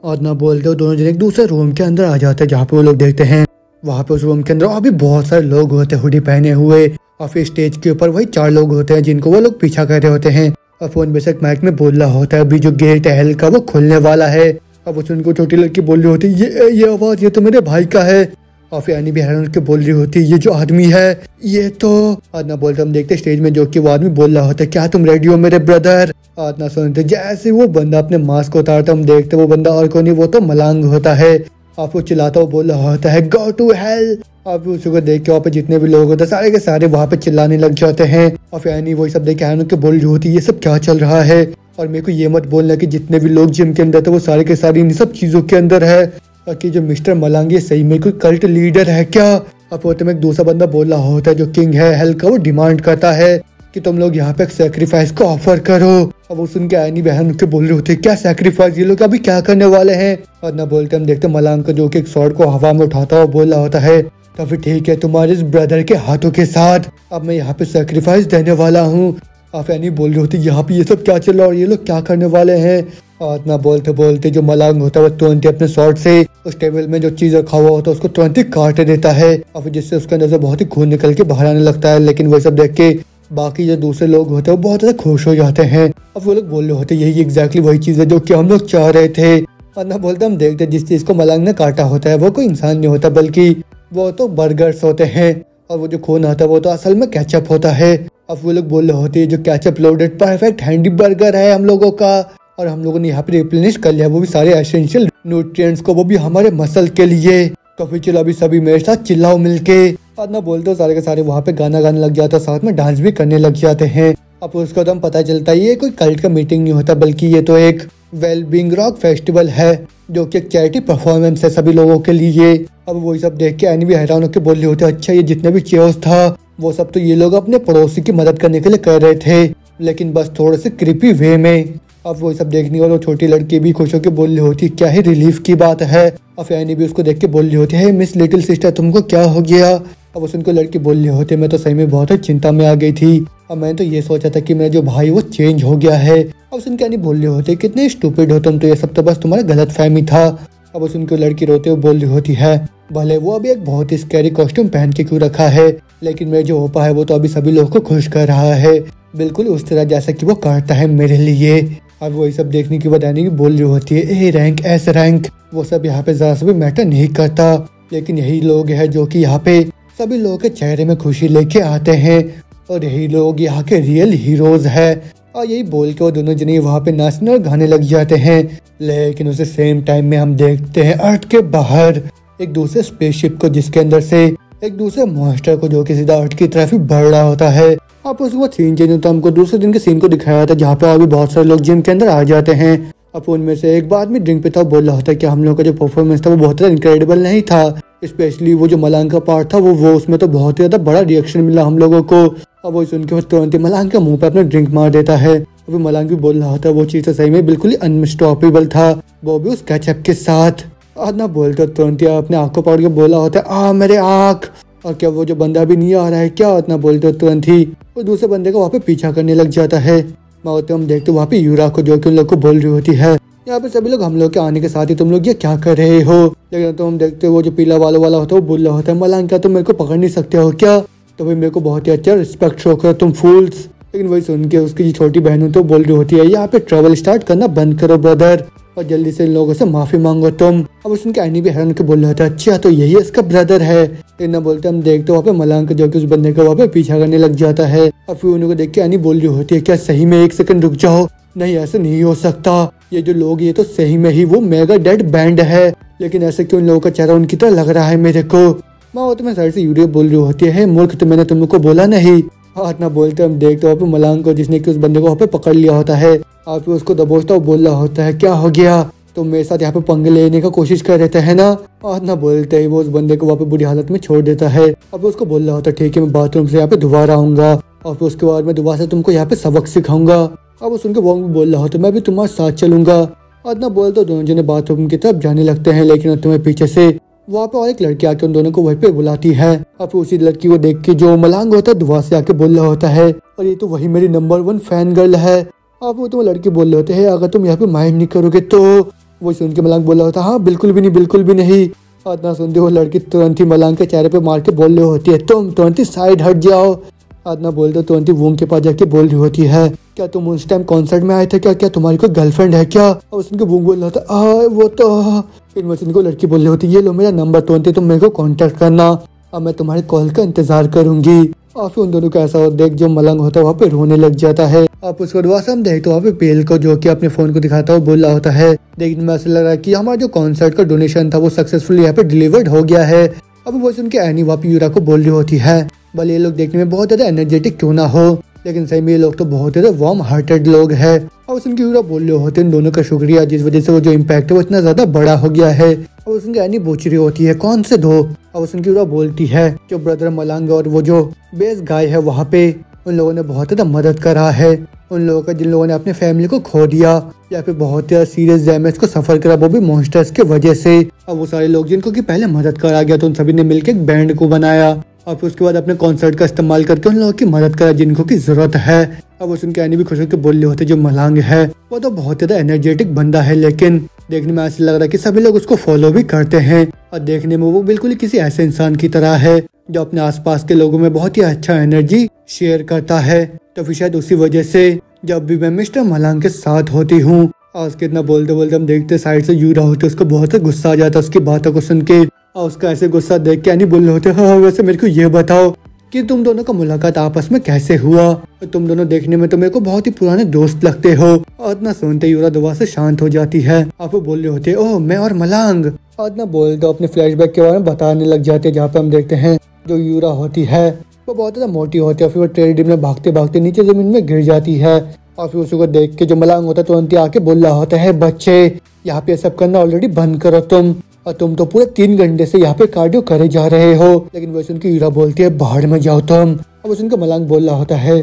और ना बोलते हो दोनों जने एक दूसरे रूम के अंदर आ जाते हैं जहाँ पे वो लोग देखते हैं वहाँ पे उस रूम के अंदर और भी बहुत सारे लोग होते हैं हुडी पहने हुए। और फिर स्टेज के ऊपर वही 4 लोग होते हैं जिनको वो लोग पीछा कर रहे होते हैं। और फोन में से माइक में बोल रहा होता है अभी जो गेट है हेल का वो खुलने वाला है। अब उनको छोटी लड़की बोल रही होती है ये आवाज ये तो मेरे भाई का है। और फिर एनी भी हैरान होकर बोल रही होती है ये जो आदमी है ये तो। आदना बोलते हम देखते स्टेज में जो कि वो आदमी बोल रहा होता है क्या तुम रेडी हो मेरे ब्रदर। आदना सुनते जैसे वो बंदा अपने मास्क उतारता हम देखते वो बंदा और कोई नहीं वो तो मलांग होता है। आप वो चिल्लाता हुआ बोल रहा होता है गो टू हेल। आप उसको देख के वहाँ पे जितने भी लोग होते हैं सारे के सारे वहाँ पे चिल्लाने लग जाते हैं। और फिर एनी वही सब देख के हैरान होकर बोल रही होती है ये सब क्या चल रहा है। और मेरे को ये मत बोलना कि जितने भी लोग जिम के अंदर थे वो सारे के सारे इन सब चीजों के अंदर है कि जो मिस्टर मलांगी सही में कोई कल्ट लीडर है क्या। अब होते में एक दूसरा बंदा बोल रहा होता है जो किंग है हेल का वो डिमांड करता है कि तुम लोग यहाँ पे एक सेक्रीफाइस को ऑफर करो। अब वो सुन के आयनी बहन उनके बोल रहे होते क्या सेक्रीफाइस ये लोग अभी क्या करने वाले हैं। और ना बोलते हम देखते मलांग का जो कि एक स्वॉर्ड को हवा में उठाता हुआ बोल रहा होता है तो फिर ठीक है तुम्हारे इस ब्रदर के हाथों के साथ अब मैं यहाँ पे सेक्रीफाइस देने वाला हूँ। आप एनी बोल रही होती यहाँ पे ये सब क्या चल रहा है और ये लोग क्या करने वाले हैं। और ना बोलते बोलते जो मलांग होता है वो तुरंत अपने शॉर्ट से उस टेबल में जो चीज रखा हुआ होता है उसको तुरंत ही काट देता है और फिर जिससे उसके अंदर से बहुत ही खून निकल के बाहर आने लगता है। लेकिन वही सब देख के बाकी जो दूसरे लोग होते हैं वो बहुत ज्यादा खुश हो जाते हैं। अब वो लोग बोल रहे होते यही एग्जैक्टली वही चीज है जो कि हम लोग चाह रहे थे। और ना बोलते हम देखते जिस चीज को मलांग ने काटा होता है वो कोई इंसान नहीं होता बल्कि वो तो बर्गर्स होते हैं। और वो जो खून आता है वो तो असल में केचप होता है। अब वो लोग बोल रहे होते हैं जो ketchup loaded perfect handy burger है हम लोगों का और हम लोगों ने यहाँ पे रिप्लेनिश कर लिया वो भी सारे एसेंशियल न्यूट्रिएंट्स को वो भी हमारे मसल के लिए। तो फिर चलो अभी सभी मेरे साथ चिल्लाओ मिलके। और ना बोलते हो सारे के सारे वहाँ पे गाना गाने लग जाते हैं साथ में डांस भी करने लग जाते हैं। अब उसको तो हम पता चलता है ये कोई कल्ट का मीटिंग नहीं होता बल्कि ये तो एक वेलबींग रॉक फेस्टिवल है जो कि एक चैरिटी परफॉर्मेंस है सभी लोगों के लिए। अब वही सब देख के एनी भी हैरान होकर बोल रहे होते अच्छा ये जितने भी चेयर्स था वो सब तो ये लोग अपने पड़ोसी की मदद करने के लिए कर रहे थे लेकिन बस थोड़े से क्रिपी वे में। अब वो सब देखने और वो छोटी लड़की भी खुश होकर बोल रही होती है क्या ही रिलीफ की बात है। और फैनी भी उसको देख के बोल रही होती है मिस लिटिल सिस्टर तुमको क्या हो गया। अब उनको लड़की बोल रही होती है मैं तो सही में बहुत चिंता में आ गई थी और मैंने तो ये सोचा था कि मेरा जो भाई वो चेंज हो गया है। अब सुन के नहीं बोल रही होती कितने स्टूपिड हो तुम तो ये सब तो बस तुम्हारा गलत फहमी था। अब उनको लड़की रोते हुए बोल रही होती है भले वो अभी एक बहुत ही स्कैरी कॉस्ट्यूम पहन के क्यों रखा है लेकिन मेरा जो ओपा है वो तो अभी सभी लोगों को खुश कर रहा है बिल्कुल उस तरह जैसा कि वो करता है मेरे लिए। अब वही सब देखने के बाद आने की बोल रही होती है ए रैंक एस रैंक वो सब यहाँ पे जरा सा भी मैटर नहीं करता लेकिन यही लोग हैं जो कि यहाँ पे सभी लोगों के चेहरे में खुशी लेके आते हैं और यही लोग यहाँ के रियल हीरोज है। और यही बोल के वो दोनों जने वहाँ पे नाचने और गाने लग जाते हैं। लेकिन उसे सेम टाइम में हम देखते हैं अर्थ के बाहर एक दूसरे स्पेसशिप को जिसके अंदर से एक दूसरे मॉन्स्टर को जो कि सीधा अर्थ की तरफ ही बढ़ रहा होता है। आप उस वो सीन चाहिए तो हमको दूसरे दिन के सीन को दिखाया था जहाँ पे और भी बहुत सारे लोग जिम के अंदर आ जाते हैं। अब उनमें से एक बाद में ड्रिंक पे था बोल रहा होता है कि हम लोग का जो परफॉर्मेंस था वो बहुत ज़्यादा इनक्रेडिबल नहीं था स्पेशली वो जो मलांग का पार्ट था वो उसमें तो बहुत ही ज्यादा बड़ा रिएक्शन मिला हम लोगों को। अब वो सुन के तुरंत ही मलांग के मुंह पे अपना ड्रिंक मार देता है। अभी मलांग भी बोल रहा था वो चीज तो सही में बिल्कुल ही अनस्टॉपेबल था, वो भी उस केचप के साथ। ना बोलते तुरंत ही अपने आँख को पकड़ के बोला होता है मेरे आँख। और क्या वो जो बंदा भी नहीं आ रहा है क्या? इतना बोलते तुरंत ही वो दूसरे बंदे को वहाँ पे पीछा करने लग जाता है। हम देखते वहाँ पे यूरा को जो कि उन लोग को बोल रही होती है यहाँ पे सभी लोग हम लोग के आने के साथ ही तुम लोग ये क्या कर रहे हो? लेकिन तो हम देखते वो जो पीला बालों वाला होता है वो बोल रहा होता है मलांग क्या तुम मेरे को पकड़ नहीं सकते हो क्या? तो भाई मेरे को बहुत ही अच्छा रिस्पेक्ट शो करो तुम फूल्स। लेकिन वही सुन के उसकी जो छोटी बहन तो बोल रही होती है यहाँ पे ट्रेवल स्टार्ट करना बंद करो ब्रदर, और जल्दी से इन लोगों से माफी मांगो तुम। अब उसके एनी भी हैरान के बोल रहा था अच्छा तो यही इसका ब्रदर है। लेकिन ना बोलते हम देखते वहाँ पे मलांग जो कि उस बंदे का वहाँ पे पीछा करने लग जाता है। और फिर उन्हें को देख के एनी बोल रही होती है क्या सही में 1 सेकंड रुक जाओ, नहीं ऐसे नहीं हो सकता, ये जो लोग ये तो सही में ही वो मेगा डेड बैंड है, लेकिन ऐसे क्यों इन लोगों का चेहरा उनकी तरह लग रहा है मेरे को। माँ तुम्हें साइड से यूरिया बोल रही होती है मूर्ख तो मैंने तुम लोग को बोला नहीं। हाथ ना बोलते हम देखते वहाँ पे मलांग को जिसने कि उस बंदे को वहाँ पे पकड़ लिया होता है और फिर उसको दबोचता हुआ बोल रहा होता है क्या हो गया तुम मेरे साथ यहाँ पे पंगे लेने का कोशिश कर रहे थे ना? और ना बोलते ही वो उस बंदे को वहाँ पे बुरी हालत में छोड़ देता है। अब उसको बोल रहा होता है ठीक है मैं बाथरूम से यहाँ पे दोबारा आऊंगा और फिर उसके बाद मैं दोबारा से तुमको यहाँ पे सबक सिखाऊंगा। अब उस उनके वो बोल रहा होता मैं भी तुम्हारे साथ चलूंगा। और ना बोलते दोनों जने बाथरूम की तरफ जाने लगते हैं, लेकिन तुम्हें पीछे से वहाँ पे और एक लड़की आके उन दोनों को वहीं पे बुलाती है। और फिर उसी लड़की को देख के जो मलांग होता है दुआ से आके बोल रहा होता है और ये तो वही मेरी नंबर 1 फैन गर्ल है। अब वो तो लड़की बोल रहे होते हैं अगर तुम यहाँ पे माइंड नहीं करोगे तो। वो सुन के मलांग बोल रहा होता हाँ बिल्कुल भी नहीं बिल्कुल भी नहीं। और ना सुनते वो लड़की तुरंत ही मलांग के चेहरे पे मार के बोल रही होती है तुम तुरंत ही साइड हट जाओ। और ना बोलते तुरंत ही वूंग के पास जाके बोल रही होती है क्या तुम उस टाइम कॉन्सर्ट में आए थे क्या? क्या तुम्हारी कोई गर्लफ्रेंड है क्या? और उसके वूंग बोल रहा था वो तो। फिर मशीन को लड़की बोल रही होती ये लो मेरा नंबर तुरंत ही तुम मेरे को कॉन्टेक्ट करना और मैं तुम्हारे कॉल का इंतजार करूंगी। और फिर उन दोनों का ऐसा देख जो मलंग होता है वहाँ पे रोने लग जाता है। आप उसको दुआ से हम देखते वहाँ पे पेल को जो कि अपने फोन को दिखाता है बोल रहा होता है देखने में ऐसा लग रहा है कि हमारा जो कॉन्सर्ट का डोनेशन था वो सक्सेसफुली यहाँ पे डिलीवर्ड हो गया है। अब वो सुन के एनी वहाँ पे यूरा को बोल रही होती है भले ये लोग देखने में बहुत ज्यादा एनर्जेटिक क्यों ना हो लेकिन सही में ये लोग तो बहुत ज्यादा वार्म हार्टेड लोग हैं। और उनकी यूरा बोल रहे होते हैं इन दोनों का शुक्रिया जिस वजह से वो जो इम्पैक्ट है वो इतना ज्यादा बड़ा हो गया है। और उसकी एनी पूछ रही होती है कौन से दो? और उनकी यूरा बोलती है जो ब्रदर मलांग और वो जो बेस गाय है वहाँ पे उन लोगों ने बहुत ज्यादा मदद करा है उन लोगों का जिन लोगों ने अपने फैमिली को खो दिया या फिर बहुत ज्यादा सीरियस डैमेज को सफर करा वो भी मॉन्स्टर्स की वजह से। अब वो सारे लोग जिनको कि पहले मदद करा गया तो उन सभी ने मिलकर एक बैंड को बनाया और फिर उसके बाद अपने कॉन्सर्ट का इस्तेमाल करके उन लोगों की मदद करा जिनको की जरूरत है। अब उस उनके भी खुश होकर बोल रहे होते जो मलांग है वो तो बहुत ज्यादा एनर्जेटिक बंदा है लेकिन देखने में ऐसा लग रहा है कि सभी लोग उसको फॉलो भी करते हैं और देखने में वो बिल्कुल ही किसी ऐसे इंसान की तरह है जो अपने आसपास के लोगों में बहुत ही अच्छा एनर्जी शेयर करता है। तो फिर शायद उसी वजह से जब भी मैं मिस्टर मलांग के साथ होती हूँ और उसके इतना बोलते बोलते हम देखते साइड से यूरा होते उसको बहुत गुस्सा आ जाता है उसकी बातों को सुन के। और उसका ऐसे गुस्सा देख के नहीं बोल रहे होते हाँ वैसे मेरे को ये बताओ कि तुम दोनों का मुलाकात आपस में कैसे हुआ? तुम दोनों देखने में तो मेरे को बहुत ही पुराने दोस्त लगते हो। और इतना सुनते यूरा दुआ से शांत हो जाती है। आप बोल रहे होते ओह मैं और मलांग। और इतना बोलते अपने फ्लैशबैक के बारे में बताने लग जाते जहाँ पे हम देखते हैं जो यूरा होती है वो बहुत ज्यादा मोटी होती है फिर वो ट्रेडमिल में भागते भागते नीचे जमीन में गिर जाती है। और फिर उसको देख के जो मलांग होता है तुरंत आके बोल रहा होता है बच्चे यहाँ पे सब करना ऑलरेडी बंद करो तुम, और तुम तो पूरे 3 घंटे से यहाँ पे कार्डियो करे जा रहे हो। लेकिन वैसे उनकी यूरा बोलती है बाहर में जाओ तुम। अब उनका मलांग बोल रहा होता है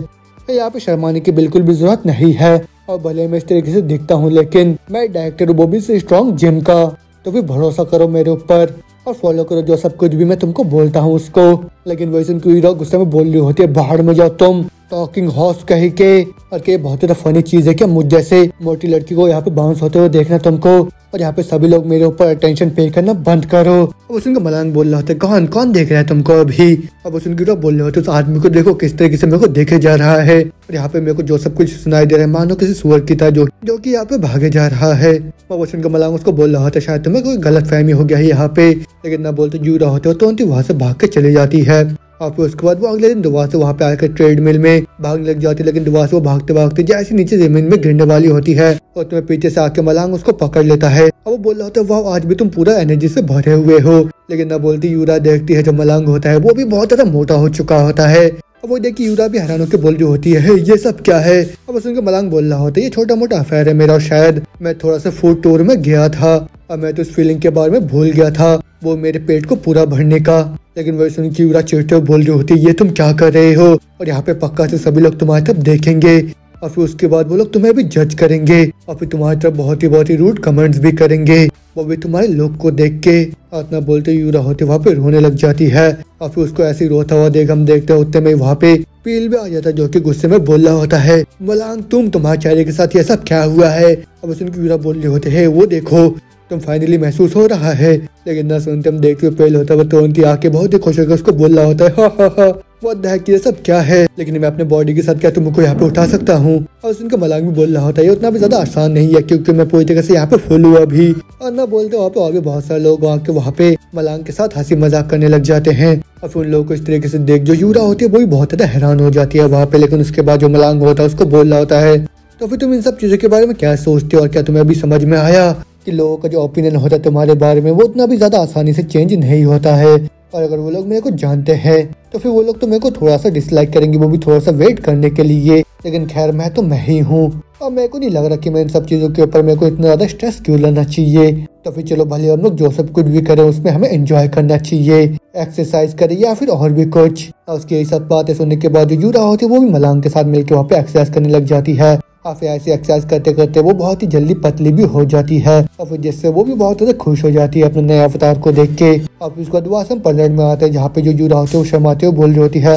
यहाँ पे शर्माने की बिल्कुल भी जरूरत नहीं है और भले मैं इस तरीके से दिखता हूँ लेकिन मैं डायरेक्टर वो भी से स्ट्रॉन्ग जिम का, तो भी भरोसा करो मेरे ऊपर और फॉलो करो जो सब कुछ भी मैं तुमको बोलता हूँ उसको। लेकिन वैसे उनकी यूरा गुस्से में बोल रही होती है बाहर में जाओ तुम टॉकिंग हॉर्स कहीं के। और क्या बहुत ज्यादा फनी चीज है क्या मुझ जैसे मोटी लड़की को यहाँ पे बाउंस होते हुए देखना तुमको, और यहाँ पे सभी लोग मेरे ऊपर अटेंशन पे करना बंद करो। अब उसका मलांग बोल रहा होता है कौन कौन देख रहा है तुमको अभी? अब उनकी बोल रहे होते उस आदमी को देखो किस तरीके से मेरे को देखे जा रहा है और यहाँ पे मेरे को जो सब कुछ सुनाई दे रहा है मानो किसी सुअर की तरह जो कि यहाँ पे भागे जा रहा है। अब उनका मलांग उसको बोल रहा होता है शायद तुम्हें कोई गलत फहमी हो गया है यहाँ पे, लेकिन ना बोलते जू रहा होता है तो वहाँ से भाग के चले जाती है। और फिर उसके बाद वो अगले दिन दोबारा से वहाँ पे आकर ट्रेडमिल में भागने लग जाती है। लेकिन दोबारा से वो भागते भागते जैसे नीचे जमीन में गिरने वाली होती है और तुम्हें पीछे से आके मलांग उसको पकड़ लेता है और वो बोल रहा होता है वाह आज भी तुम पूरा एनर्जी से भरे हुए हो। लेकिन ना बोलती यूरा देखती है जो मलांग होता है वो भी बहुत ज्यादा मोटा हो चुका होता है। अब वो देखिए यूरा भी हैरान होकर बोल रही होती है ये सब क्या है? अब उसके मलांग बोल रहा होता है ये छोटा मोटा अफेयर है मेरा, शायद मैं थोड़ा सा फूड टूर में गया था और मैं तो उस फीलिंग के बारे में भूल गया था, वो मेरे पेट को पूरा भरने का। लेकिन वही सुन के यूरा चिढ़ते बोल रही होती ये तुम क्या कर रहे हो, और यहाँ पे पक्का से सभी लोग तुम्हारी तरफ देखेंगे और फिर उसके बाद वो लोग तुम्हें भी जज करेंगे और फिर तुम्हारी तरफ बहुत ही रूड कमेंट्स भी करेंगे, वो भी तुम्हारे लुक को देख के। इतना बोलते यूरा होते वहाँ पे रोने लग जाती है और फिर उसको ऐसे रोता हुआ देख हम देखते होते में वहाँ पे पील भी आ जाता है जो कि गुस्से में बोल रहा होता है मलांग तुम्हारे चेहरे के साथ ये सब क्या हुआ है। अब उनकी यूरा बोल रहे होते है वो देखो तुम फाइनली महसूस हो रहा है। लेकिन ना सुनते हम देखते हुए पहले होता है वो तुरंत ही आके बहुत ही खुश होकर उसको बोल रहा होता है हा हा हा व्हाट द हेक ये सब क्या है, लेकिन मैं अपने बॉडी के साथ क्या तुमको यहाँ पे उठा सकता हूँ। और उनका मलांग भी बोल रहा होता है ये उतना भी ज्यादा आसान नहीं है क्योंकि मैं पूरी तरह से यहाँ पे फुल हुआ भी। और ना बोलते वहाँ पे और भी बहुत सारे लोग आके वहाँ पे मलांग के साथ हंसी मजाक करने लग जाते हैं और फिर उन लोगों को इस तरीके से देख जो यूरा होती है वो भी बहुत ज्यादा हैरान हो जाती है वहाँ पे। लेकिन उसके बाद जो मलांग होता है उसको बोल रहा होता है तो फिर तुम इन सब चीजों के बारे में क्या सोचते हो और क्या तुम्हें अभी समझ में आया कि लोगों का जो ओपिनियन होता है तुम्हारे बारे में वो उतना भी ज्यादा आसानी से चेंज नहीं होता है, और अगर वो लोग मेरे को जानते हैं तो फिर वो लोग तो मेरे को थोड़ा सा डिसलाइक करेंगे, वो भी थोड़ा सा वेट करने के लिए। लेकिन खैर मैं तो मैं ही हूँ और मेरे को नहीं लग रहा कि मैं इन सब चीजों के ऊपर मेरे को इतना ज्यादा स्ट्रेस क्यों लेना चाहिए। तो फिर चलो भले हम लोग जो सब कुछ भी करें उसमें हमें एंजॉय करना चाहिए, एक्सरसाइज करें या फिर और भी कुछ। और उसकी यही सब बातें सुनने के बाद जो यूरा होती है वो भी मलांग के साथ मिलकर वहाँ पे एक्सरसाइज करने लग जाती है और फिर ऐसे एक्सरसाइज करते करते वो बहुत ही जल्दी पतली भी हो जाती है और फिर जिससे वो भी बहुत ज्यादा खुश हो जाती है अपने नए अवतार को देख के। और फिर उसके बाद वाशरूम पलट में आते हैं जहाँ पे जो यूरा होते हैं वो शर्माते हुए बोल रही होती है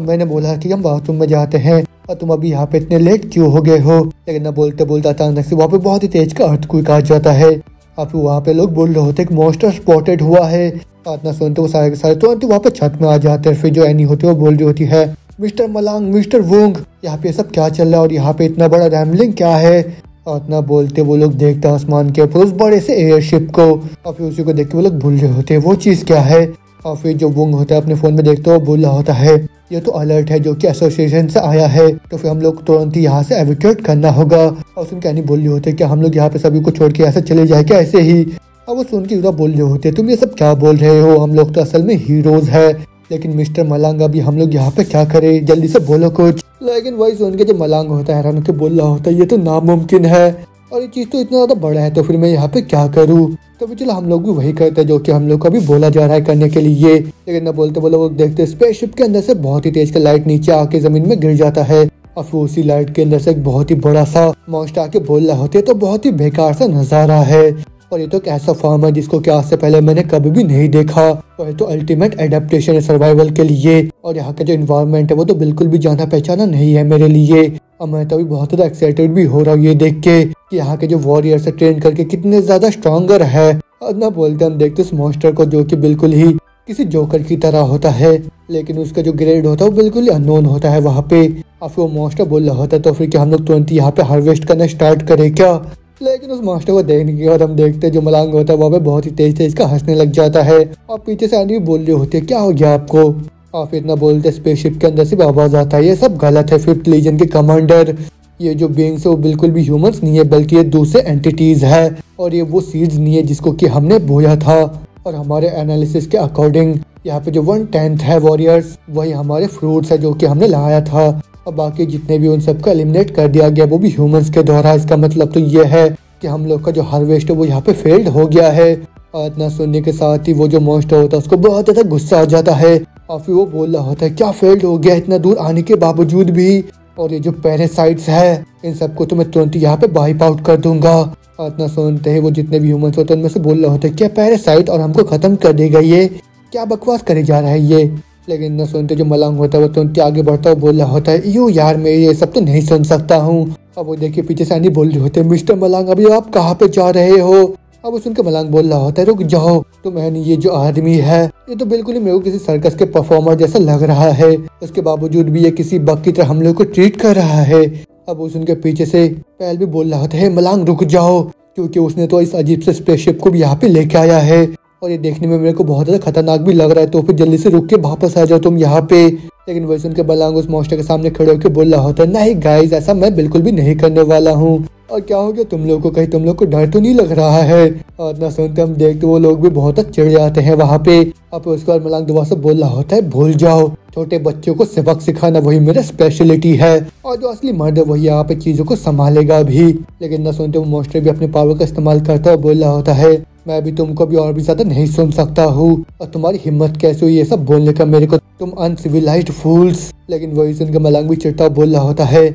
मैंने बोला कि हम बाथरूम में जाते हैं और तुम अभी यहाँ पे इतने लेट क्यों हो गए हो। लेकिन न बोलते बोलते अचानक से वहाँ पे बहुत ही तेज का अर्थक्वेक आ जाता है और फिर वहाँ पे लोग बोल रहे होते हैं मॉन्स्टर स्पॉटेड हुआ है। और इतना सुनते वो सारे के सारे तुरंत वहाँ पे छत में आ जाते हैं। फिर जो एनी होती है वो बोल रही होती है मिस्टर मलांग मिस्टर वोंग यहाँ पे सब क्या चल रहा है और यहाँ पे इतना बड़ा रैमलिंग क्या है। और इतना बोलते वो लोग देखते हैं आसमान के ऊपर उस बड़े से एयरशिप को और फिर उसी को देख के वो लोग भूल रहे होते हैं वो चीज़ क्या है। और फिर जो वोंग होता है अपने फोन में देखते हो बोल रहा होता है ये तो अलर्ट है जो कि एसोसिएशन से आया है तो फिर हम लोग तुरंत ही यहाँ से एवैक्यूएट करना होगा। और सुन के नहीं बोल रहे होते कि हम लोग यहाँ पे सभी को छोड़ के ऐसे चले जाए क्या ऐसे ही। और वो सुन के बोल रहे होते तुम ये सब क्या बोल रहे हो, हम लोग तो असल में हीरोज है। लेकिन मिस्टर मलांग अभी हम लोग यहाँ पे क्या करें, जल्दी से बोलो कुछ। लेकिन वही सुन के जो मलांग होता है हैरान होकर बोल रहा होता है ये तो नामुमकिन है और ये चीज तो इतना ज्यादा बड़ा है तो फिर मैं यहाँ पे क्या करूँ। तो फिर चलो हम लोग भी वही करते हैं जो कि हम लोग को अभी बोला जा रहा है करने के लिए। लेकिन न बोलते बोले वो देखते स्पेसशिप के अंदर से बहुत ही तेज का लाइट नीचे आके जमीन में गिर जाता है और फिर उसी लाइट के अंदर से एक बहुत ही बड़ा सा मॉन्स्टर आके बोल रहा होता है तो बहुत ही बेकार सा नजारा है। और ये तो एक ऐसा फॉर्म है जिसको कि आज से पहले मैंने कभी भी नहीं देखा और ये तो अल्टीमेट एडेप्टेशन है सर्वाइवल के लिए। और यहाँ का जो इन्वायरमेंट है वो तो बिल्कुल भी जाना पहचाना नहीं है मेरे लिए। और मैं तो अभी बहुत ज्यादा एक्साइटेड भी हो रहा हूँ ये देख के कि यहाँ के जो वॉरियर्स ट्रेन करके कितने ज्यादा स्ट्रॉन्गर है। और ना बोलते हम देखते उस मॉन्स्टर को जो कि बिल्कुल ही किसी जोकर की तरह होता है लेकिन उसका जो ग्रेड होता है वो बिल्कुल ही अननोन होता है वहाँ पे। और फिर वो मॉन्स्टर बोल रहा होता है तो फिर क्या हम लोग तुरंत यहाँ पे हार्वेस्ट करना स्टार्ट करें क्या। लेकिन उस मास्टर को देखने के बाद हम देखते हैं जो मलांग होता है वहाँ पे बहुत ही तेज तेज का हंसने लग जाता है और पीछे से आदमी बोल रहे होते हैं क्या हो गया आपको। और फिर इतना बोलते स्पेसशिप के अंदर से आवाज आता है ये सब गलत है, 5th लीजन के कमांडर ये जो बीइंग्स है वो बिल्कुल भी ह्यूमंस नहीं है बल्कि ये दूसरे एंटिटीज है और ये वो सीड्स नहीं है जिसको कि हमने बोया था। और हमारे एनालिसिस के अकॉर्डिंग यहाँ पे जो 1/10 है वॉरियर्स वही हमारे फ्रूट्स है जो कि हमने लाया था और बाकी जितने भी उन सबको एलिमिनेट कर दिया गया वो भी ह्यूमंस के द्वारा। इसका मतलब तो ये है कि हम लोग का जो हार्वेस्ट है वो यहाँ पे फेल्ड हो गया है। और इतना सुनने के साथ ही वो जो मॉन्स्टर होता है उसको बहुत ज्यादा गुस्सा आ जाता है और फिर वो बोल रहा होता है क्या फेल्ड हो गया इतना दूर आने के बावजूद भी, और ये जो पैरासाइट्स है इन सबको तो मैं तुरंत यहाँ पे वाइप आउट कर दूंगा। और इतना सुनते ही वो जितने भी ह्यूमंस होते हैं उनमें से बोल रहा होता है क्या पैरासाइट और हमको खत्म कर देगा, ये क्या बकवास करे जा रहा है ये। लेकिन न सुनते जो मलांग होता है वो तुरंत आगे बढ़ता हुआ बोल रहा होता है यो यार मैं ये सब तो नहीं सुन सकता हूँ। अब वो देखिए पीछे से आनी बोल रहे होते हैं मिस्टर मलांग अभी आप कहाँ पे जा रहे हो। अब वो सुनकर मलांग बोल रहा होता है रुक जाओ तो मैंने ये जो आदमी है ये तो बिल्कुल ही मेरे को किसी सर्कस के परफॉर्मर जैसा लग रहा है, उसके बावजूद भी ये किसी बग की तरह हम लोग को ट्रीट कर रहा है। अब वो सुनकर पीछे से पहल भी बोल रहा होता है मलांग रुक जाओ क्योंकि उसने तो इस अजीब से स्पेसशिप को भी यहाँ पे लेके आया है और ये देखने में मेरे को बहुत ज्यादा खतरनाक भी लग रहा है तो फिर जल्दी से रुक के वापस आ जाओ तुम यहाँ पे। लेकिन वही सुन के मलांग उस मॉन्स्टर के सामने खड़े होकर बोल रहा होता है नहीं गाइस ऐसा मैं बिल्कुल भी नहीं करने वाला हूँ। और क्या हो गया तुम लोग को, कहीं तुम लोग को डर तो नहीं लग रहा है। और ना सुनते हम देखते वो लोग भी बहुत चिढ़ जाते हैं वहाँ पे। अब उसके बाद मलांग दोबारा से बोल रहा होता है भूल जाओ छोटे बच्चों को सबक सिखाना वही मेरा स्पेशलिटी है और जो असली मर्द है वही यहाँ पे चीजों को संभालेगा भी। लेकिन ना सुनते वो मॉन्स्टर भी अपने पावर का इस्तेमाल करता है और बोल रहा होता है मैं भी तुमको भी और भी ज्यादा नहीं सुन सकता हूँ। और तुम्हारी हिम्मत कैसे हुई ये सब बोलने का मेरे को, तुम अनसिविलाइज्ड फूल्स। लेकिन वही सुनकर मलांग भी चिढ़ता बोल रहा होता है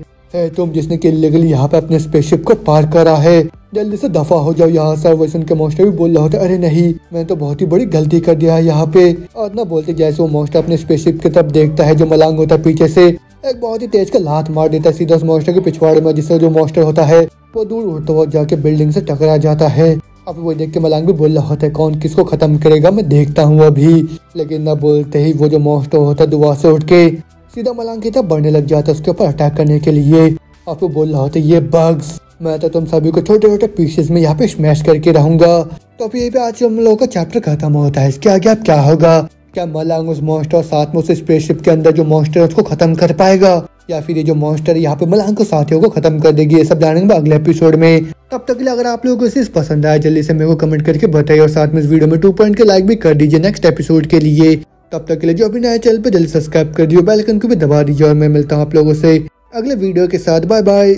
तुम जिसने कि इल्लीगली यहाँ पे अपने स्पेसशिप को पार करा है, जल्दी से दफा हो जाओ यहाँ से। वही सुन के मॉन्स्टर भी बोल रहा होता है अरे नहीं, मैं तो बहुत ही बड़ी गलती कर दिया है यहाँ पे। और ना बोलते जैसे वो मॉन्स्टर अपने स्पेसशिप की तरफ देखता है, जो मलांग होता है पीछे से एक बहुत ही तेज का लात मार देता है सीधा उस मॉन्स्टर के पिछवाड़े में, जिससे जो मॉन्स्टर होता है वो दूर उड़ता हुआ जाके बिल्डिंग से टकरा जाता है। अब वो देख के मलांग भी बोल रहा होता है कौन किसको खत्म करेगा मैं देखता हूँ अभी। लेकिन ना बोलते ही वो जो मॉन्स्टर होता है दुआ से उठ के सीधा मलांग की तरफ बढ़ने लग जाता है उसके ऊपर अटैक करने के लिए। अब वो बोल रहा होता है ये बग्स, मैं तो तुम सभी को छोटे छोटे पीसेस में यहाँ पे स्मैश करके रहूंगा। तो अब यही पे आज हम लोगों का चैप्टर खत्म होता है। इसके आगे अब क्या होगा, क्या मलांग उस मॉन्स्टर और साथ में उस स्पेसशिप के अंदर जो मॉन्स्टर है उसको खत्म कर पाएगा, या फिर ये जो मॉन्स्टर है यहाँ पे मलांग को साथियों को खत्म कर देगी, ये सब जानेंगे अगले एपिसोड में। तब तक के लिए अगर आप लोगों को चीज पसंद आया जल्दी से मेरे को कमेंट करके बताइए, और साथ में इस वीडियो में 2 पॉइंट के लाइक भी कर दीजिए नेक्स्ट एपिसोड के लिए। तब तक के लिए जो अभी नए चैनल पे जल्दी सब्सक्राइब कर दियो, बेल आइकन को भी दबा दीजिए, और मैं मिलता हूँ आप लोगों से अगले वीडियो के साथ। Bye bye.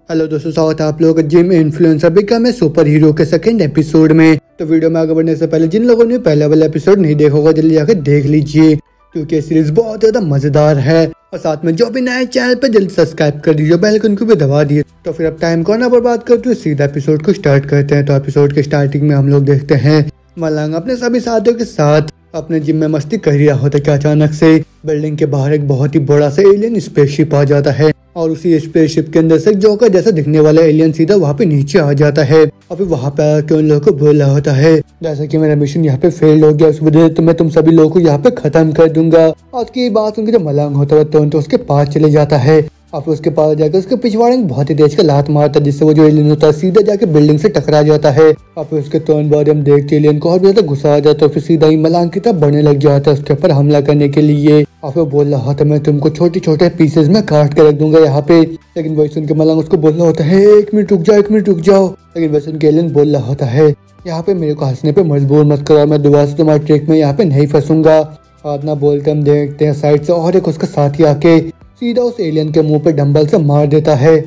हेलो दोस्तों, स्वागत है आप लोगों का gym influencer become a super hero के सेकंड एपिसोड में। तो वीडियो में आगे बढ़ने से पहले जिन लोगों ने पहले वाला एपिसोड नहीं देखा होगा जल्दी जाकर देख लीजिए, क्योंकि ये सीरीज बहुत ज्यादा मजेदार है। और साथ में जो भी नए चैनल पे जल्दी सब्सक्राइब कर दीजिए, बेल आइकन को भी दबा दिए। तो फिर अब टाइम को ना बर्बाद करते हुए सीधा एपिसोड को स्टार्ट करते हैं। तो एपिसोड के स्टार्टिंग में हम लोग देखते हैं मलांग अपने सभी साथियों के साथ अपने जिम में मस्ती कर रहा होता है कि अचानक से बिल्डिंग के बाहर एक बहुत ही बड़ा सा एलियन स्पेसशिप आ जाता है, और उसी स्पेसशिप के अंदर से जोकर जैसा दिखने वाला एलियन सीधा वहाँ पे नीचे आ जाता है। और फिर वहाँ पे आके उन लोगों को बोल रहा होता है जैसा कि मेरा मिशन यहाँ पे फेल हो गया, उस वजह से मैं तुम सभी लोगों को यहाँ पे खत्म कर दूंगा। और उसकी बात सुनकर जो मलांग होता है तो उसके पास चले जाता है। और उसके पास जाकर उसके पिछवाड़े में बहुत ही तेज का लात मारता है, जिससे वो जो एलियन होता है सीधा जाके बिल्डिंग से टकरा जाता है। और फिर उसके तुरंत बाद हम देखते एलियन को और भी ज्यादा गुस्सा आ जाता है, फिर सीधा ही मलांग की तरफ बढ़ने लग जाता है उसके ऊपर हमला करने के लिए। और फिर बोल रहा था मैं तुमको छोटे छोटे पीसेस में काट के रख दूंगा यहाँ पे। लेकिन वही सुन के मलांग उसको बोल रहा होता है 1 मिनट रुक जाओ, 1 मिनट रुक जाओ। लेकिन वही सुन के एलियन बोल रहा होता है यहाँ पे मेरे को हंसने पे मजबूर मत करो, मैं दोबारा से तुम्हारी ट्रिक में यहाँ पे नहीं फंसूंगा। और ना बोलते हम देखते हैं साइड से और एक उसका साथी आके सीधा उस एलियन के मुंह पे डंबल से मार देता है।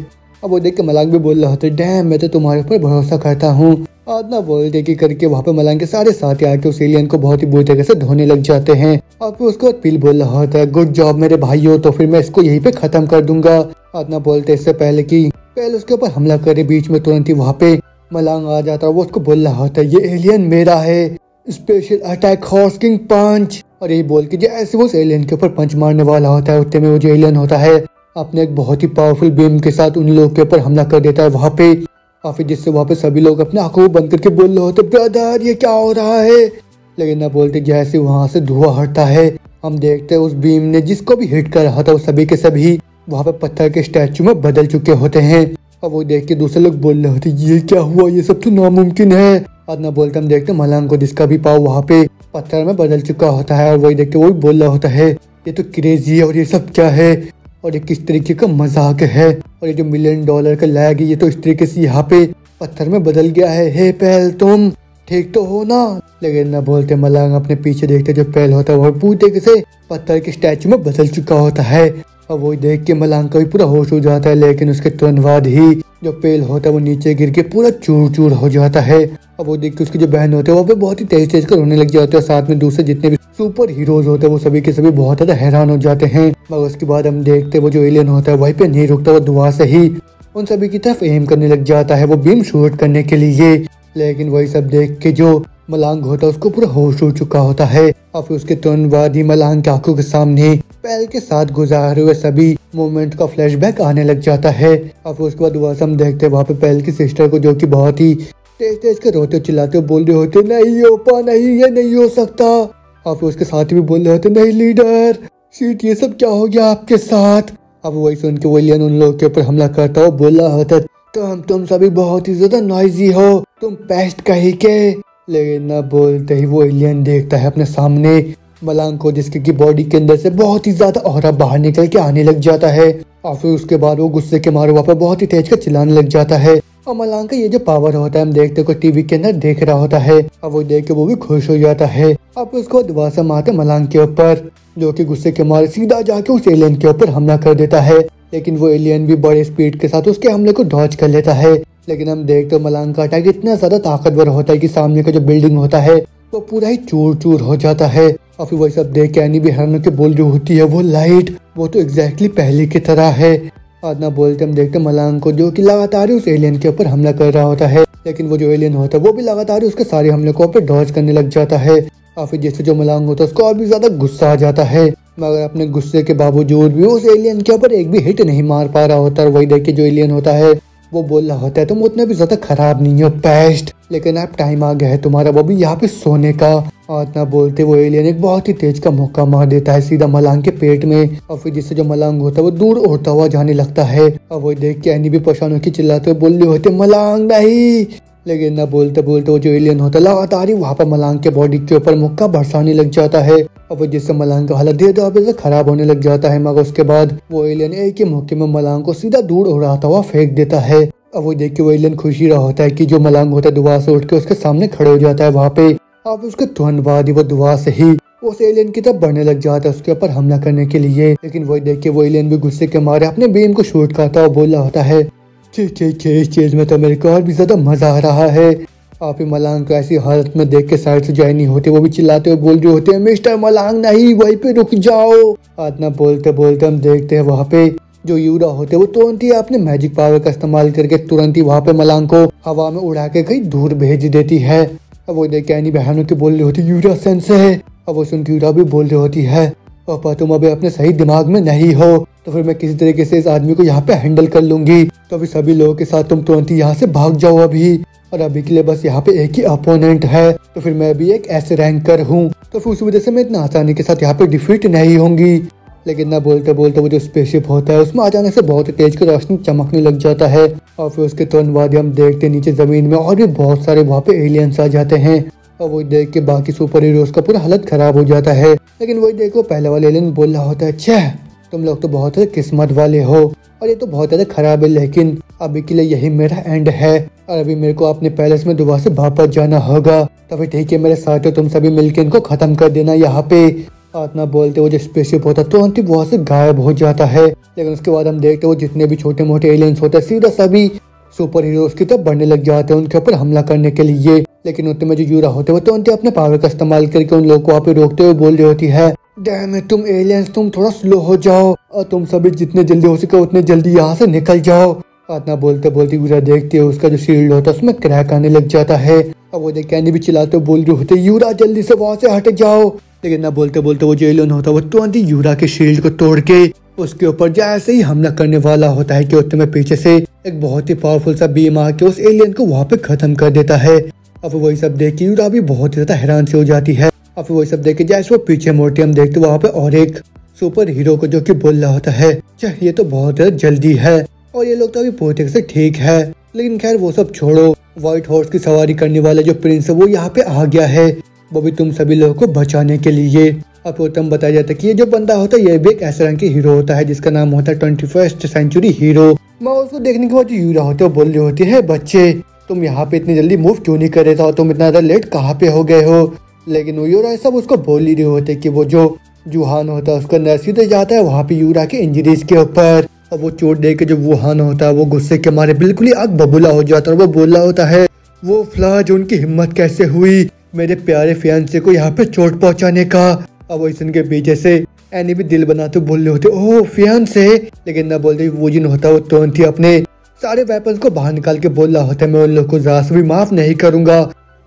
अब वो देख के मलांग भी बोल रहा होता है डैम, मैं तो तुम्हारे ऊपर भरोसा करता हूँ। और ना बोलते कि करके वहाँ पे मलांग के सारे साथी आके उस एलियन को बहुत ही बुरी तरह से धोने लग जाते हैं। और फिर उसके बाद पील बोल रहा होता है गुड जॉब मेरे भाइयों, तो फिर मैं इसको यहीं पे खत्म कर दूंगा। और ना बोलते इससे पहले उसके ऊपर हमला करे बीच में तुरंत ही वहाँ पे मलांग आ जाता है। वो उसको बोल रहा होता है ये एलियन मेरा है, स्पेशल अटैक हॉर्स किंग पंच। और ये बोल के जैसे वो एलियन के ऊपर पंच मारने वाला होता है उतने में वो जो एलियन होता है अपने एक बहुत ही पावरफुल बीम के साथ उन लोगों के ऊपर हमला कर देता है वहाँ पे। और फिर जिससे वहाँ पे सभी लोग अपने आंखों को बंद करके बोल रहे होते ब्रदर ये क्या हो रहा है। लेकिन ना बोलते जैसे वहाँ से धुआं हटता है हम देखते हैं उस बीम ने जिसको भी हिट कर रहा था वो सभी के सभी वहाँ पे पत्थर के स्टैचू में बदल चुके होते हैं। और वो देख के दूसरे लोग बोल रहे होते ये क्या हुआ, ये सब तो नामुमकिन है। और ना बोलते हम देखते मलांग को जिसका भी पाव वहाँ पे पत्थर में बदल चुका होता है, और वही देख के वो भी बोल रहा होता है ये तो क्रेजी है और ये सब क्या है, और ये किस तरीके का मजाक है, और ये जो $1 मिलियन का लैग है ये तो इस तरीके से यहाँ पे पत्थर में बदल गया है। हे पहल तुम ठीक तो हो ना। लेकिन ना बोलते मलांग अपने पीछे देखते जो पहल होता है वो पूरी तरीके से पत्थर के स्टैचू में बदल चुका होता है। और वो देख के मलांग का भी पूरा होश हो जाता है, लेकिन उसके तुरंत बाद ही जो पेल होता है वो नीचे गिर के पूरा चूर चूर हो जाता है। और वो देख के उसकी जो बहन होते हैं वो भी बहुत ही तेज तेज कर रोने लग जाते हैं, साथ में दूसरे जितने भी सुपर हीरोज होते हैं वो सभी के सभी बहुत ज्यादा हैरान हो जाते हैं। मगर उसके बाद हम देखते वो जो एलियन होता है वहीं पे नहीं रुकता, वो दुआ से ही उन सभी की तरफ एम करने लग जाता है वो बीम शूट करने के लिए। लेकिन वही सब देख के जो मलांग होता है उसको पूरा होश हो चुका होता है। और फिर उसके तुरंत बाद ही मलांग की आंखों के सामने पहल के साथ गुजारे हुए सभी मोमेंट का फ्लैशबैक आने लग जाता है। और फिर उसके बाद दोबारा हम देखते हैं वहाँ पे पहल की सिस्टर को जो कि बहुत ही तेज तेज के रोते चिल्लाते बोल रहे होते नहीं ओपा नहीं ये नहीं हो सकता। और फिर उसके साथ भी बोल रहे होते नहीं लीडर सीट ये सब क्या हो गया आपके साथ। अब वही सुन के वो एलियन उन लोगों के ऊपर हमला करता हो बोल रहा होता तुम सभी बहुत ही ज्यादा नॉइजी हो, तुम पेस्ट कहीं के। लेकिन ना बोलते ही वो एलियन देखता है अपने सामने मलांग को जिसके की बॉडी के अंदर से बहुत ही ज्यादा ऑरा बाहर निकल के आने लग जाता है। और फिर उसके बाद वो गुस्से के मारे वहाँ पर बहुत ही तेज कर चिल्लाने लग जाता है। और मलांग का ये जो पावर होता है हम देखते को टीवी के अंदर देख रहा होता है, और वो देख के वो भी खुश हो जाता है। अब उसको दोबारा से मारते मलांग के ऊपर जो कि गुस्से के मारे सीधा जाके उस एलियन के ऊपर हमला कर देता है। लेकिन वो एलियन भी बड़े स्पीड के साथ उसके हमले को डॉज कर लेता है। लेकिन हम देखते हो मलांग का अटैक इतना ज्यादा ताकतवर होता है कि सामने का जो बिल्डिंग होता है वो पूरा ही चूर चूर हो जाता है। और फिर वही सब देख के एनी भी हैरान के बोल रही होती है वो लाइट वो तो एग्जैक्टली पहले की तरह है। और ना बोलते हम देखते मलांग को जो कि लगातार ही उस एलियन के ऊपर हमला कर रहा होता है, लेकिन वो जो एलियन होता है वो भी लगातार ही उसके सारे हमले को ऊपर डॉज करने लग जाता है। और फिर जैसे जो मलांग होता है उसको और भी ज्यादा गुस्सा आ जाता है, मगर अपने गुस्से के बावजूद भी उस एलियन के ऊपर एक भी हिट नहीं मार पा रहा होता। और वही देख के जो एलियन होता है वो बोल रहा होता है तुम उतने भी ज्यादा खराब नहीं हो पेस्ट, लेकिन अब टाइम आ गया है तुम्हारा वो भी यहाँ पे सोने का। और ना बोलते वो एलियन एक बहुत ही तेज का मुक्का मार देता है सीधा मलांग के पेट में। और फिर जिससे जो मलांग होता है वो दूर उड़ता हुआ जाने लगता है। और वो देख के एनी भी परेशान होकर चिल्लाते हुए बोल रही होते मलांग नहीं, लेकिन ना बोलते बोलते वो जो एलियन होता है लगातार ही वहाँ पर मलांग के बॉडी के ऊपर मुक्का बरसाने लग जाता है। और वो जिससे मलांग का हालत धीरे धीरे खराब होने लग जाता है, मगर उसके बाद वो एलियन एक ही मुक्के में मलांग को सीधा दूर उड़ाता हुआ फेंक देता है। अब वो देख के वो एलियन खुशी रहा होता है कि जो मलांग होता है दुआ से उठ के उसके सामने खड़े हो जाता है वहाँ पे। अब उसके तुरंत बाद ही वो दुआ से ही उस एलियन की तरफ बढ़ने लग जाता है उसके ऊपर हमला करने के लिए। लेकिन वही देख के वो एलियन भी गुस्से के मारे अपने बीम को शूट करता हुआ बोल रहा होता है इस चीज में तो मेरे को और भी ज्यादा मजा आ रहा है। आप ही मलांग को ऐसी हालत में देख के साइड से ज्वाइन नहीं होते, वो भी चिल्लाते हुए बोल रहे होते हैं मिस्टर मलांग नहीं वहीं पे रुक जाओ। आज ना बोलते बोलते हम देखते हैं वहाँ पे जो यूरा होते वो तुरंत ही अपने मैजिक पावर का इस्तेमाल करके तुरंत ही वहाँ पे मलांग को हवा में उड़ा के कहीं दूर भेज देती है। अब वो देख के एनी बहनों के बोल रही होती यूरा सेंस है। अब वो सुन के यूरा भी बोल रही होती है पापा तुम अभी अपने सही दिमाग में नहीं हो, तो फिर मैं किसी तरीके से इस आदमी को यहाँ पे हैंडल कर लूंगी। तो अभी सभी लोगों के साथ तुम तुरंत ही यहाँ से भाग जाओ अभी, और अभी के लिए बस यहाँ पे एक ही अपोनेंट है, तो फिर मैं भी एक ऐसे रैंकर हूँ, तो फिर उस वजह से मैं इतना आसानी के साथ यहाँ पे डिफीट नहीं होंगी। लेकिन ना बोलते बोलते वो जो स्पेसशिप होता है उसमें अचानक से बहुत तेज की रोशनी चमकने लग जाता है। और फिर उसके तुरंत बाद हम देखते नीचे जमीन में और भी बहुत सारे वहाँ पे एलियंस आ जाते हैं। और वही देख के बाकी सुपर हीरोज का पूरा हालत खराब हो जाता है। लेकिन वही देखो पहले वाले एलियन बोल रहा होता है छह तुम लोग तो बहुत किस्मत वाले हो और ये तो बहुत ज्यादा खराब है, लेकिन अभी के लिए यही मेरा एंड है और अभी मेरे को अपने पैलेस में दोबारा से वापस जाना होगा। तो फिर ठीक है मेरे साथ हो, तुम सभी मिलकर इनको खत्म कर देना यहाँ पे। इतना बोलते वो जो स्पेसशिप होता है तुरंत ही वहाँ से गायब हो जाता है। लेकिन उसके बाद हम देखते वो जितने भी छोटे मोटे एलियंस होते हैं सीधा सभी सुपर हीरोज की तरफ बढ़ने लग जाते हैं उनके ऊपर हमला करने के लिए। लेकिन उतने में जो यूरा होते हैं वो तुरंत अपने पावर का इस्तेमाल करके उन लोगों को वहाँ पे रोकते हुए बोल रही होती है डैम इट तुम एलियंस तुम थोड़ा स्लो हो जाओ और तुम सभी जितने जल्दी हो सके उतने जल्दी यहाँ से निकल जाओ। इतना बोलते बोलते यूरा देखते है उसका जो शील्ड होता है उसमें क्रैक आने लग जाता है। और वो देख कैनी भी चिल्लाते बोल रहे होते यूरा जल्दी से वहाँ से हट जाओ। लेकिन ना बोलते बोलते वो जो एलियन होता है वो तुरंत ही यूरा के शील्ड को तोड़ के उसके ऊपर जैसे ही हमला करने वाला होता है कि उतने में पीछे से एक बहुत ही पावरफुल सा बीम आके उस एलियन को वहाँ पे खत्म कर देता है। अब वही सब देख के यूरा भी बहुत ही ज्यादा हैरान से हो जाती है। अब वही सब देख के जैसे वो पीछे मोड़ते हम देखते वहाँ पे और एक सुपर हीरो को जो कि बोल रहा होता है ये तो बहुत ज्यादा जल्दी है और ये लोग तो अभी पूरी तरह से ठीक है, लेकिन खैर वो सब छोड़ो, व्हाइट हॉर्स की सवारी करने वाला जो प्रिंस है वो यहाँ पे आ गया है, वो भी तुम सभी लोगों को बचाने के लिए। अब उत्तम बताया जाता है कि ये जो बंदा होता है ये भी एक ऐसे रंग के हीरो होता है जिसका नाम होता है 21st सेंचुरी हीरो। मैं उसको देखने के बाद जो यूरा होते हैं बोल रहे होते हैं बच्चे तुम यहाँ पे इतनी जल्दी मूव क्यों नहीं कर रहे था, तुम इतना ज्यादा लेट कहाँ पे हो गए हो। लेकिन वो यूरा सब उसको बोल ही रहे होते कि वो जो जुहान होता है उसका नर सीधे जाता है वहाँ पे यूरा के इंजरीज के ऊपर, और वो चोट दे के जो वुहान होता है वो गुस्से के मारे बिल्कुल ही आग बबूला हो जाता है और वो बोल रहा होता है वो फ्लाज उनकी हिम्मत कैसे हुई मेरे प्यारे फियांसे को यहाँ पे चोट पहुँचाने का। अब वो इसन के पीछे से एनी भी दिल बनाते बोल रहे होते ओह फियांसे, लेकिन ना बोलते वो जिन होता है वो तुरंत ही अपने सारे वेपन्स को बाहर निकाल के बोल रहा होता है मैं उन लोग को जरा से भी माफ नहीं करूंगा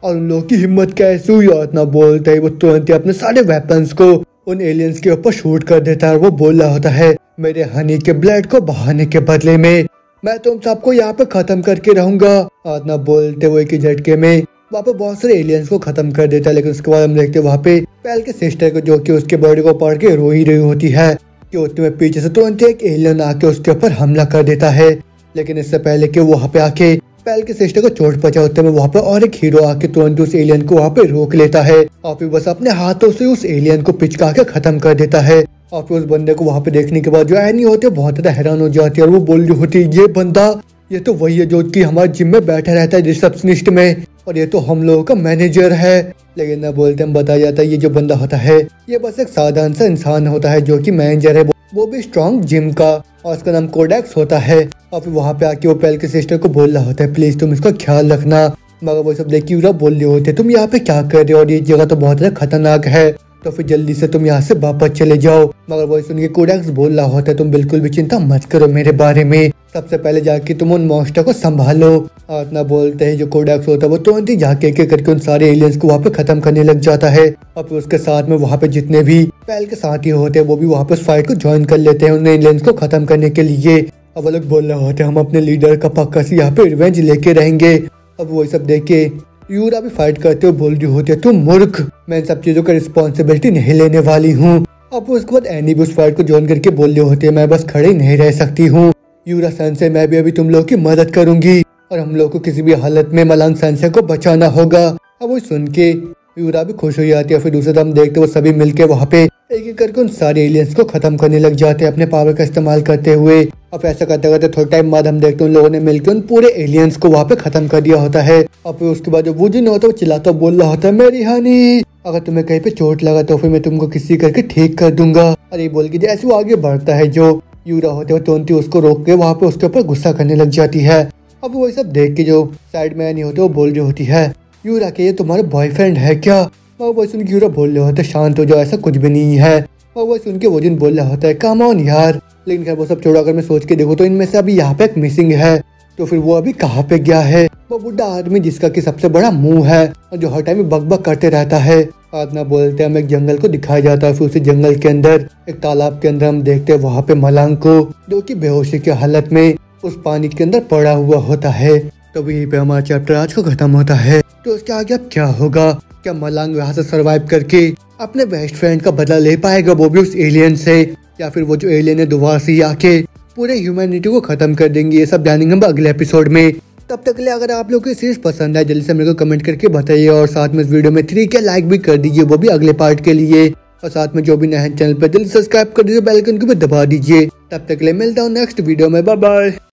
और उन लोगों की हिम्मत कैसे हुई। और इतना बोलते ही वो तुरंत ही अपने सारे वेपन्स को उन एलियंस के ऊपर शूट कर देता है और वो बोल रहा होता है मेरे हनी के ब्लड को बहाने के बदले में मैं तुम सबको यहाँ पे खत्म करके रहूंगा। और इतना बोलते वो एक ही झटके में वहाँ पे बहुत सारे एलियंस को खत्म कर देता है। लेकिन उसके बाद हम देखते वहाँ पे पेल के सिस्टर को जो कि उसके बॉडी को पकड़ के रो ही रही होती है कि उतने में पीछे से तुरंत एक एलियन आके उसके ऊपर हमला कर देता है। लेकिन इससे पहले कि वो वहाँ पे आके पेल के सिस्टर को चोट पहुंचा होते में वहाँ पे और एक हीरो आके तुरंत उस एलियन को वहाँ पे रोक लेता है और फिर बस अपने हाथों से उस एलियन को पिचका के खत्म कर देता है। और फिर उस बंदे को वहाँ पे देखने के बाद जो एनी होते बहुत ज्यादा हैरान हो जाती है और वो बोल रही होती है ये बंदा ये तो वही है जो कि हमारे जिम में बैठा रहता है रिसेप्शनिस्ट में और ये तो हम लोगों का मैनेजर है। लेकिन ना बोलते हम बताया जाता है ये जो बंदा होता है ये बस एक साधारण सा इंसान होता है जो कि मैनेजर है। वो भी स्ट्रॉन्ग जिम का, और उसका नाम कोडेक्स होता है। और फिर वहाँ पे आके वो पेल की सिस्टर को बोल रहा होता है प्लीज तुम इसका ख्याल रखना। मगर वो सब देख के यूरा बोल रहे होते तुम यहाँ पे क्या कर रहे हो और ये जगह तो बहुत ज्यादा खतरनाक है, तो फिर जल्दी से तुम यहाँ से वापस चले जाओ। मगर वो सुन के कोडेक्स बोल रहा होता है तुम बिल्कुल भी चिंता मत करो मेरे बारे में, सबसे पहले जाके तुम उन मॉन्स्टर को संभालो। और इतना बोलते हैं जो कोडेक्स होता है वो तुरंत ही जाके एक करके उन सारे एलियंस को वहाँ पे खत्म करने लग जाता है। और फिर उसके साथ में वहाँ पे जितने भी पेल के साथी होते हैं वो भी वहाँ पे फाइट को ज्वाइन कर लेते हैं उन एलियंस को खत्म करने के लिए। अब वो लोग बोल रहे होते हैं हम अपने लीडर का पक्का से यहाँ पे रिवेंज लेके रहेंगे। अब वो सब देख के यूरा भी फाइट करते हुए बोल रही होती है तुम मूर्ख, मैं इन सब चीजों का रिस्पॉन्सिबिलिटी नहीं लेने वाली हूँ। अब उसके बाद एनी भी उस फाइट को ज्वाइन करके बोल रही होती है मैं बस खड़े नहीं रह सकती हूँ यूरा सेंसे, मैं भी अभी तुम लोगों की मदद करूंगी और हम लोग को किसी भी हालत में मलांग सेंसे को बचाना होगा। अब वो सुन के यूरा भी खुश हो जाती है। फिर दूसरे तरफ देखते वो सभी मिलके वहाँ पे एक एक करके उन सारे एलियंस को खत्म करने लग जाते हैं अपने पावर का इस्तेमाल करते हुए। अब ऐसा करते करते थोड़ा टाइम बाद हम देखते हैं उन लोगों ने मिलकर उन पूरे एलियंस को वहाँ पे खत्म कर दिया होता है। और फिर उसके बाद जो वुजिन होता है वो चिल्लाता बोल रहा होता है मेरी हानि, अगर तुम्हें कहीं पे चोट लगा तो फिर मैं तुमको किसी करके ठीक कर दूंगा। और ये बोल के जैसे वो आगे बढ़ता है जो यूरा होते हैं तुरंत ही उसको रोक के वहाँ पे उसके ऊपर गुस्सा करने लग जाती है। अब वो सब देख के जो साइड में नहीं होते वो बोल रही होती है यूरा के ये तुम्हारे बॉयफ्रेंड है क्या। और वो सुन के यूरा बोल रहे होते शांत हो जाओ ऐसा कुछ भी नहीं है। और वो सुन के वुजिन बोल रहा होता है कम ऑन यार, लेकिन खैर वो सब छोड़ा अगर मैं सोच के देखूँ तो इनमें से अभी यहाँ पे एक मिसिंग है, तो फिर वो अभी कहाँ पे गया है। वो बुढ़ा आदमी जिसका कि सबसे बड़ा मुंह है और जो हर टाइम बकबक करते रहता है। आदमी बोलते हैं हमें एक जंगल को दिखाया जाता है, फिर उसी जंगल के अंदर एक तालाब के अंदर हम देखते हैं वहाँ पे मलांग को जो कि बेहोशी की हालत में उस पानी के अंदर पड़ा हुआ होता है। तो यहीं पे हमारा चैप्टर आज को खत्म होता है। तो उसके आगे अब क्या होगा, क्या मलांग यहाँ से सरवाइव करके अपने बेस्ट फ्रेंड का बदला ले पाएगा वो भी उस एलियन से, या फिर वो जो एलियन है दोबारा से आके पूरे ह्यूमैनिटी को खत्म कर देंगे, ये सब जानेंगे हम अगले एपिसोड में। तब तक के लिए अगर आप लोग को सीरीज पसंद है जल्दी से मेरे को कमेंट करके बताइए और साथ में इस वीडियो में 3 के लाइक भी कर दीजिए वो भी अगले पार्ट के लिए, और साथ में जो भी नए चैनल पर जल्दी सब्सक्राइब कर दीजिए, बेल आइकन को भी दबा दीजिए। तब तक के लिए मिलता हूँ नेक्स्ट वीडियो में, बाय बाय।